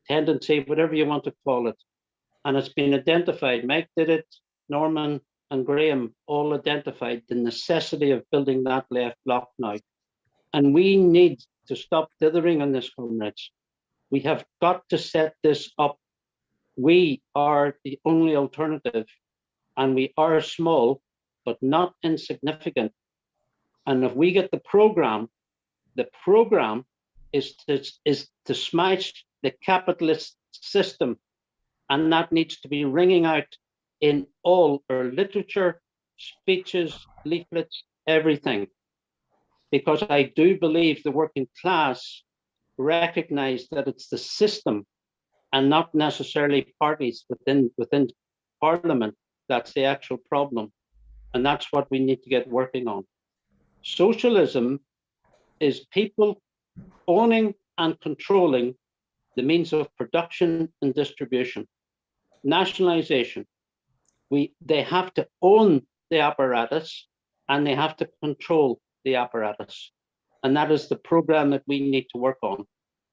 tendency, whatever you want to call it. And it's been identified. Mike did it, Norman and Graham all identified the necessity of building that left bloc now. And we need to stop dithering on this, comrades. We have got to set this up. We are the only alternative, and we are small, but not insignificant. And if we get the program is to smash the capitalist system. And that needs to be ringing out in all our literature, speeches, leaflets, everything. Because I do believe the working class recognize that it's the system and not necessarily parties within Parliament that's the actual problem. And that's what we need to get working on. Socialism is people owning and controlling the means of production and distribution. Nationalization. They have to own the apparatus and they have to control the apparatus. And that is the program that we need to work on.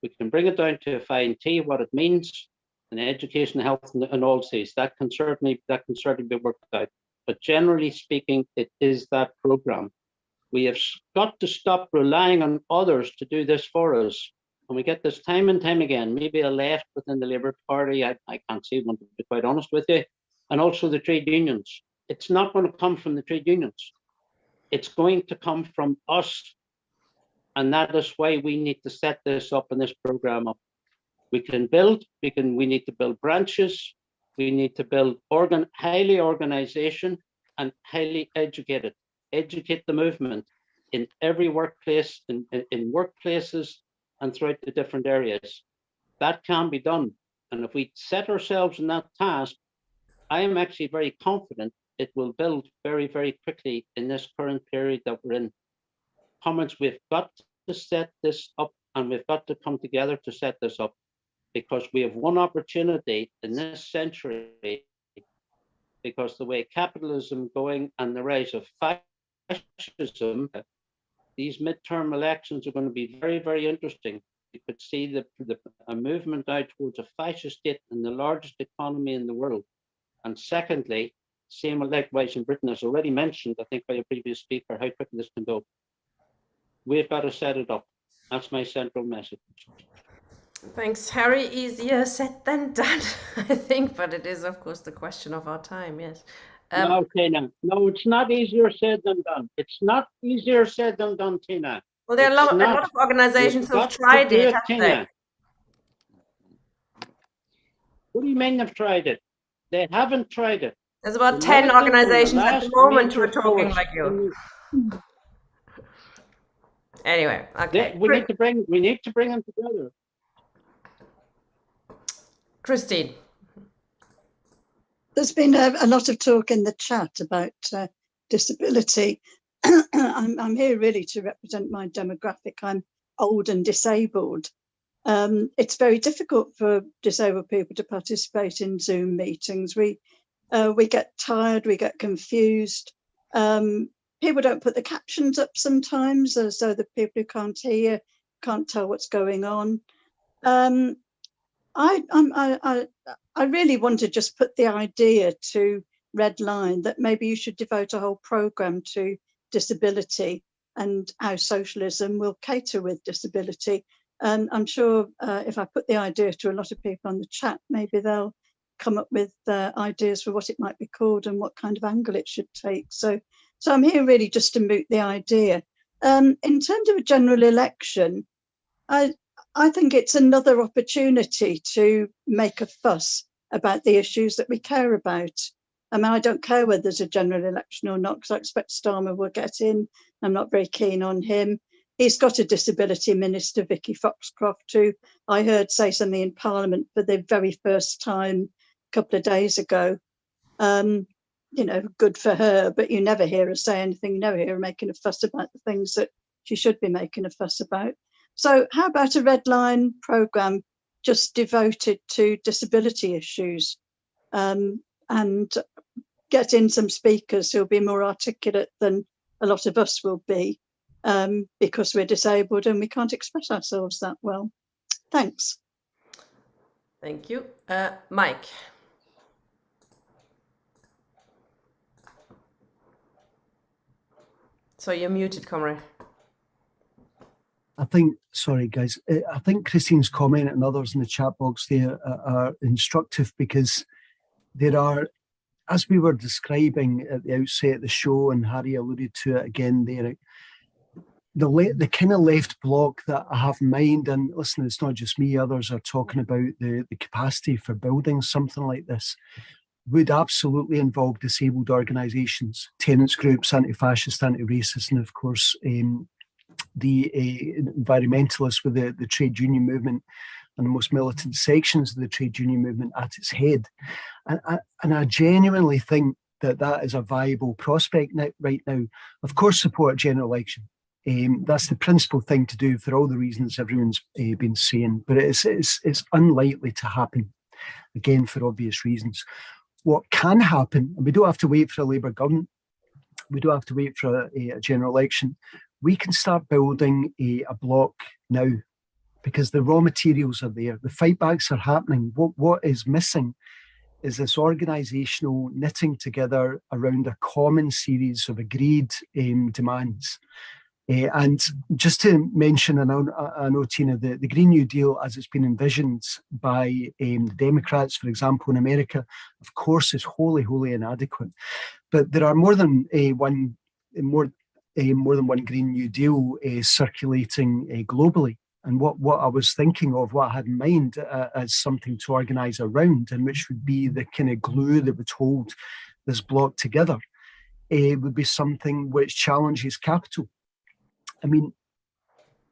We can bring it down to a fine tea, what it means in education, health, and all these. That can certainly be worked out. But generally speaking, it is that program. We have got to stop relying on others to do this for us. And we get this time and time again, maybe a left within the Labour Party, I can't see one, to be quite honest with you, and also the trade unions. It's not going to come from the trade unions. It's going to come from us. And that is why we need to set this up and this program up. We can build, we need to build branches, we need to build highly organization and highly educated. Educate the movement in every workplace, in workplaces, and throughout the different areas. That can be done. And if we set ourselves in that task, I am actually very confident it will build very, very quickly in this current period that we're in. Comrades, we've got to set this up and we've got to come together to set this up, because we have one opportunity in this century, because the way capitalism going and the rise of fascism, these midterm elections are going to be very, very interesting. You could see a movement out towards a fascist state in the largest economy in the world. And secondly, same likewise in Britain, as already mentioned, I think by a previous speaker, how quickly this can go. We've got to set it up. That's my central message. Thanks, Harry. Easier said than done, I think, but it is, of course, the question of our time, yes. No, Tina. No, it's not easier said than done. It's not easier said than done, Tina. Well, there are a lot of organizations who have tried it, haven't they? What do you mean they've tried it? They haven't tried it. There's about 10 organizations at the moment who are talking like you. Anyway, okay. We need to bring them together. Christine. There's been a lot of talk in the chat about disability. I'm here really to represent my demographic. I'm old and disabled. It's very difficult for disabled people to participate in Zoom meetings. We get tired, we get confused. People don't put the captions up sometimes, so the people who can't hear can't tell what's going on. I really want to just put the idea to Redline that maybe you should devote a whole programme to disability and how socialism will cater with disability. And I'm sure if I put the idea to a lot of people on the chat, maybe they'll come up with ideas for what it might be called and what kind of angle it should take. So I'm here really just to moot the idea. In terms of a general election, I think it's another opportunity to make a fuss about the issues that we care about. I mean, I don't care whether there's a general election or not, because I expect Starmer will get in. I'm not very keen on him. He's got a disability minister, Vicky Foxcroft, who I heard say something in Parliament for the very first time a couple of days ago. You know, good for her, but you never hear her say anything. You never hear her making a fuss about the things that she should be making a fuss about. So how about a Redline programme just devoted to disability issues? and get in some speakers who'll be more articulate than a lot of us will be, because we're disabled and we can't express ourselves that well. Thanks. Thank you. Mike. So you're muted, comrade. I think, sorry guys, I think Christine's comment and others in the chat box there are instructive, because there are, as we were describing at the outset of the show, and Harry alluded to it again there, the kind of left block that I have in mind, and listen, it's not just me, others are talking about the capacity for building something like this, would absolutely involve disabled organisations, tenants groups, anti-fascist, anti-racist, and of course the environmentalists with the trade union movement and the most militant sections of the trade union movement at its head. And I genuinely think that is a viable prospect right now. Of course, support a general election. That's the principal thing to do for all the reasons everyone's been saying, but it's unlikely to happen, again, for obvious reasons. What can happen, and we don't have to wait for a Labour government, we don't have to wait for a general election, we can start building a bloc now, because the raw materials are there, the fightbacks are happening. What is missing is this organisational knitting together around a common series of agreed demands. And just to mention, I know Tina, the Green New Deal as it's been envisioned by the Democrats, for example, in America, of course, is wholly inadequate. But there are more than one Green New Deal circulating globally. And what I was thinking of, what I had in mind as something to organise around, and which would be the kind of glue that would hold this bloc together, would be something which challenges capital. I mean,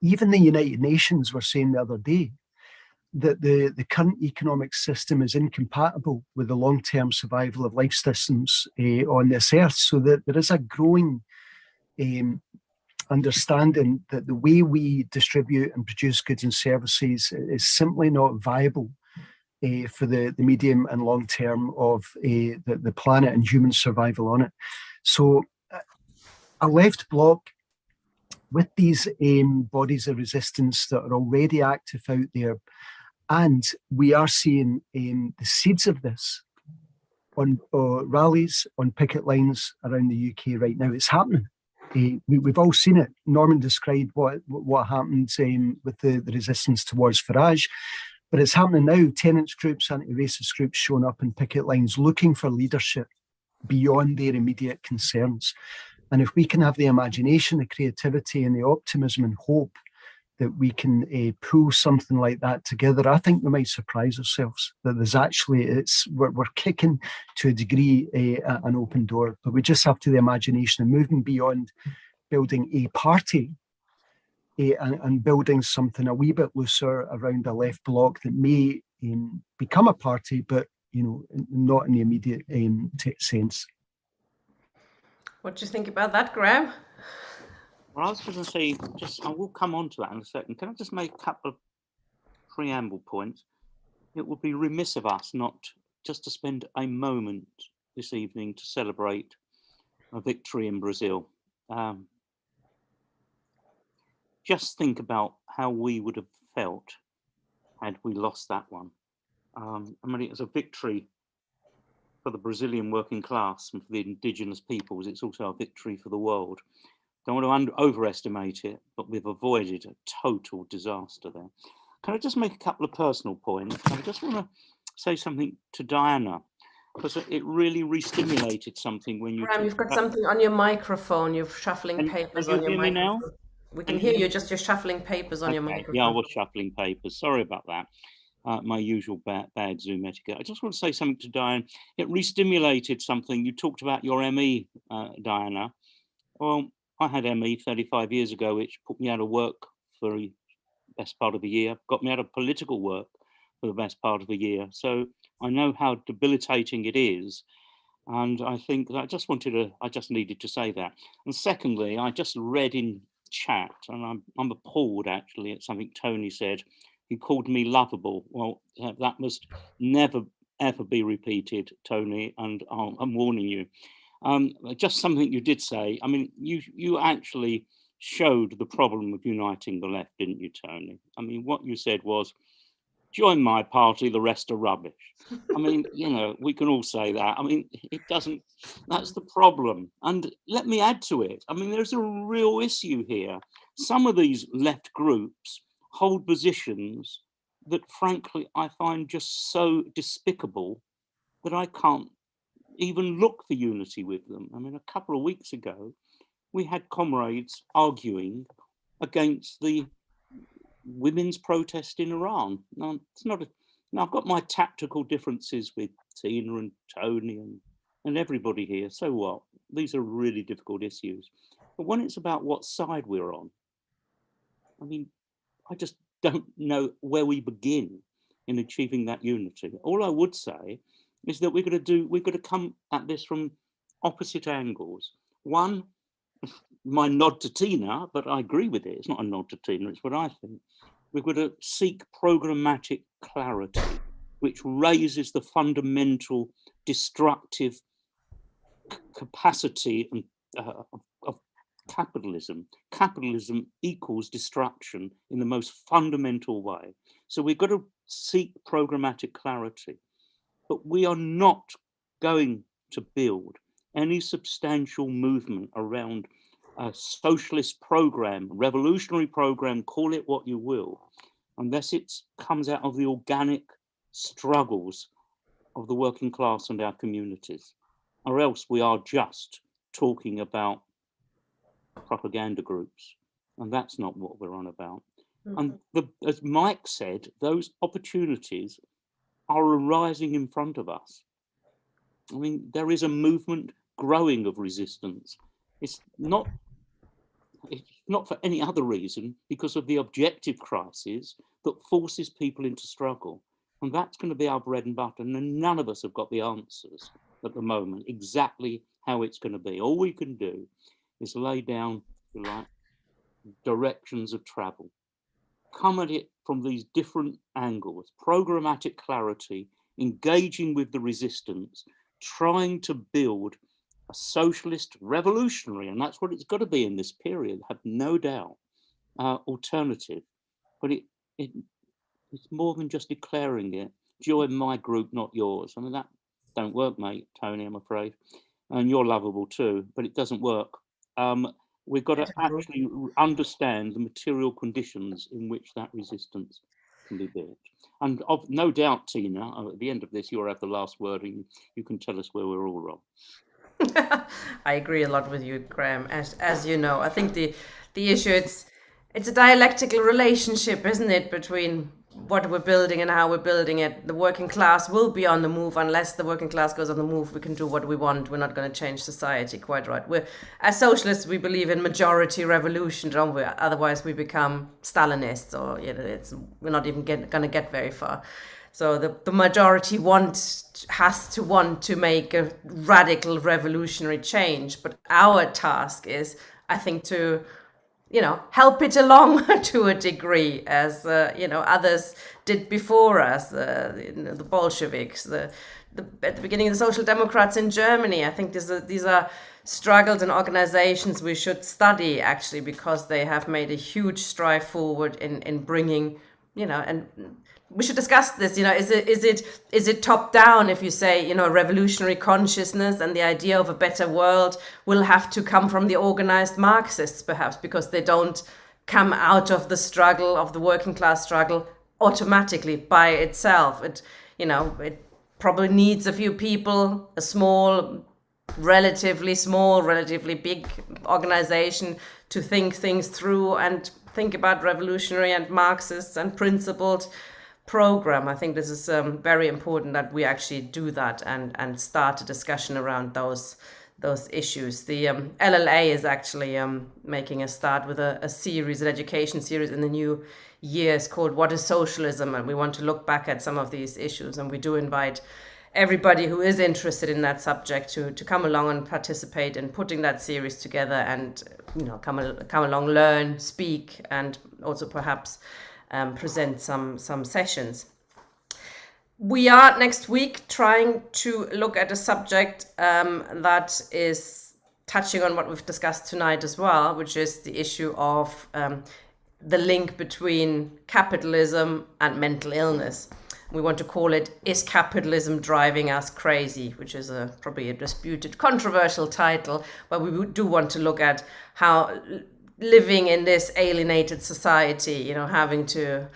even the United Nations were saying the other day that the current economic system is incompatible with the long-term survival of life systems on this earth, so that there is a growing understanding that the way we distribute and produce goods and services is simply not viable for the medium and long term of the planet and human survival on it. So a left bloc with these bodies of resistance that are already active out there, and we are seeing the seeds of this on rallies, on picket lines around the UK right now. It's happening. We've all seen it. Norman described what happened with the resistance towards Farage, but it's happening now. Tenants groups, anti-racist groups showing up in picket lines looking for leadership beyond their immediate concerns. And if we can have the imagination, the creativity and the optimism and hope that we can pull something like that together, I think we might surprise ourselves that there's actually, we're kicking to a degree an open door, but we just have to the imagination and moving beyond building a party and building something a wee bit looser around a left bloc that may become a party, but not in the immediate sense. What do you think about that, Graham? Well, I was going to say, I will come on to that in a second. Can I just make a couple of preamble points? It would be remiss of us not just to spend a moment this evening to celebrate a victory in Brazil. Just think about how we would have felt had we lost that one. I mean, it was a victory for the Brazilian working class and for the indigenous peoples. It's also a victory for the world. Don't want to overestimate it, but we've avoided a total disaster there. Can I just make a couple of personal points? I just want to say something to Diana, because it really re-stimulated something when you... Graham, you've got something on your microphone. You're shuffling papers on your microphone. Now? We can hear you, just you're shuffling papers on your microphone. Yeah, I was shuffling papers. Sorry about that. My usual bad Zoom etiquette. I just want to say something to Diana. It re-stimulated something. You talked about your ME, Diana. Well, I had ME 35 years ago, which put me out of work for the best part of a year, got me out of political work for the best part of a year. So I know how debilitating it is. And I think that I just needed to say that. And secondly, I just read in chat, and I'm appalled actually at something Tony said. He called me lovable. Well, that must never ever be repeated, Tony, and I'm warning you. Just something you did say. I mean, you actually showed the problem of uniting the left, didn't you, Tony? I mean, what you said was, join my party, the rest are rubbish. I mean, you know, we can all say that. I mean, it doesn't, that's the problem. And let me add to it. I mean, there's a real issue here. Some of these left groups hold positions that, frankly, I find just so despicable that I can't even look for unity with them. I mean, a couple of weeks ago, we had comrades arguing against the women's protest in Iran. Now, it's not a, now I've got my tactical differences with Tina and Tony and everybody here. So what? These are really difficult issues. But when it's about what side we're on, I mean, I just don't know where we begin in achieving that unity. All I would say is that we've got to come at this from opposite angles. One, my nod to Tina, but I agree with it. It's not a nod to Tina, it's what I think. We've got to seek programmatic clarity, which raises the fundamental destructive capacity of capitalism. Capitalism equals destruction in the most fundamental way. So we've got to seek programmatic clarity, but we are not going to build any substantial movement around a socialist program, revolutionary program, call it what you will, unless it comes out of the organic struggles of the working class and our communities, or else we are just talking about propaganda groups, and that's not what we're on about. And as Mike said, those opportunities are arising in front of us. I mean, there is a movement growing of resistance. It's not for any other reason, because of the objective crisis that forces people into struggle. And that's going to be our bread and butter. And none of us have got the answers at the moment, exactly how it's going to be. All we can do is lay down, if you like, directions of travel. Come at it from these different angles, programmatic clarity, engaging with the resistance, trying to build a socialist revolutionary, and that's what it's got to be in this period, have no doubt, alternative. But it's more than just declaring it. Join my group, not yours. I mean, that don't work, mate, Tony, I'm afraid. And you're lovable too, but it doesn't work. We've got to actually understand the material conditions in which that resistance can be built. And of no doubt, Tina, at the end of this, you'll have the last word, and you can tell us where we're all wrong. I agree a lot with you, Graham. As you know, I think the issue, it's a dialectical relationship, isn't it, between what we're building and how we're building it. The working class will be on the move. Unless the working class goes on the move, we can do what we want. We're not going to change society. Quite right. As socialists, we believe in majority revolution, don't we? Otherwise, we become Stalinists, or we're not even going to get very far. So the majority has to want to make a radical revolutionary change. But our task is, I think, to help it along to a degree, as others did before us, the Bolsheviks, at the beginning, the Social Democrats in Germany. I think these are struggles and organizations we should study, actually, because they have made a huge stride forward in bringing, and we should discuss this. Is it top down? If you say, revolutionary consciousness and the idea of a better world will have to come from the organized Marxists, perhaps, because they don't come out of the struggle, of the working class struggle, automatically by itself. It probably needs a few people, a relatively big organization to think things through and think about revolutionary and Marxist and principled program. I think this is very important that we actually do that and start a discussion around those issues. The LLA is actually making a start with a series, an education series in the new year. It's called What is Socialism? And we want to look back at some of these issues. And we do invite everybody who is interested in that subject to come along and participate in putting that series together and come along, learn, speak, and also perhaps present some sessions. We are next week trying to look at a subject that is touching on what we've discussed tonight as well, which is the issue of the link between capitalism and mental illness. We want to call it, Is Capitalism Driving Us Crazy? Which is probably a disputed, controversial title, but we do want to look at how living in this alienated society, having to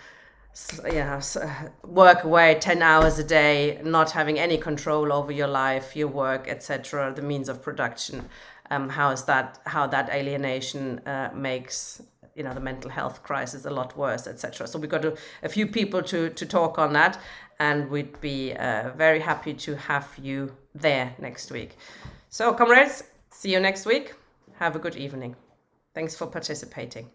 work away 10 hours a day, not having any control over your life, your work, etc., the means of production, how that alienation makes the mental health crisis a lot worse, etc. So we got a few people to talk on that, and we'd be very happy to have you there next week. So comrades, see you next week. Have a good evening. Thanks for participating.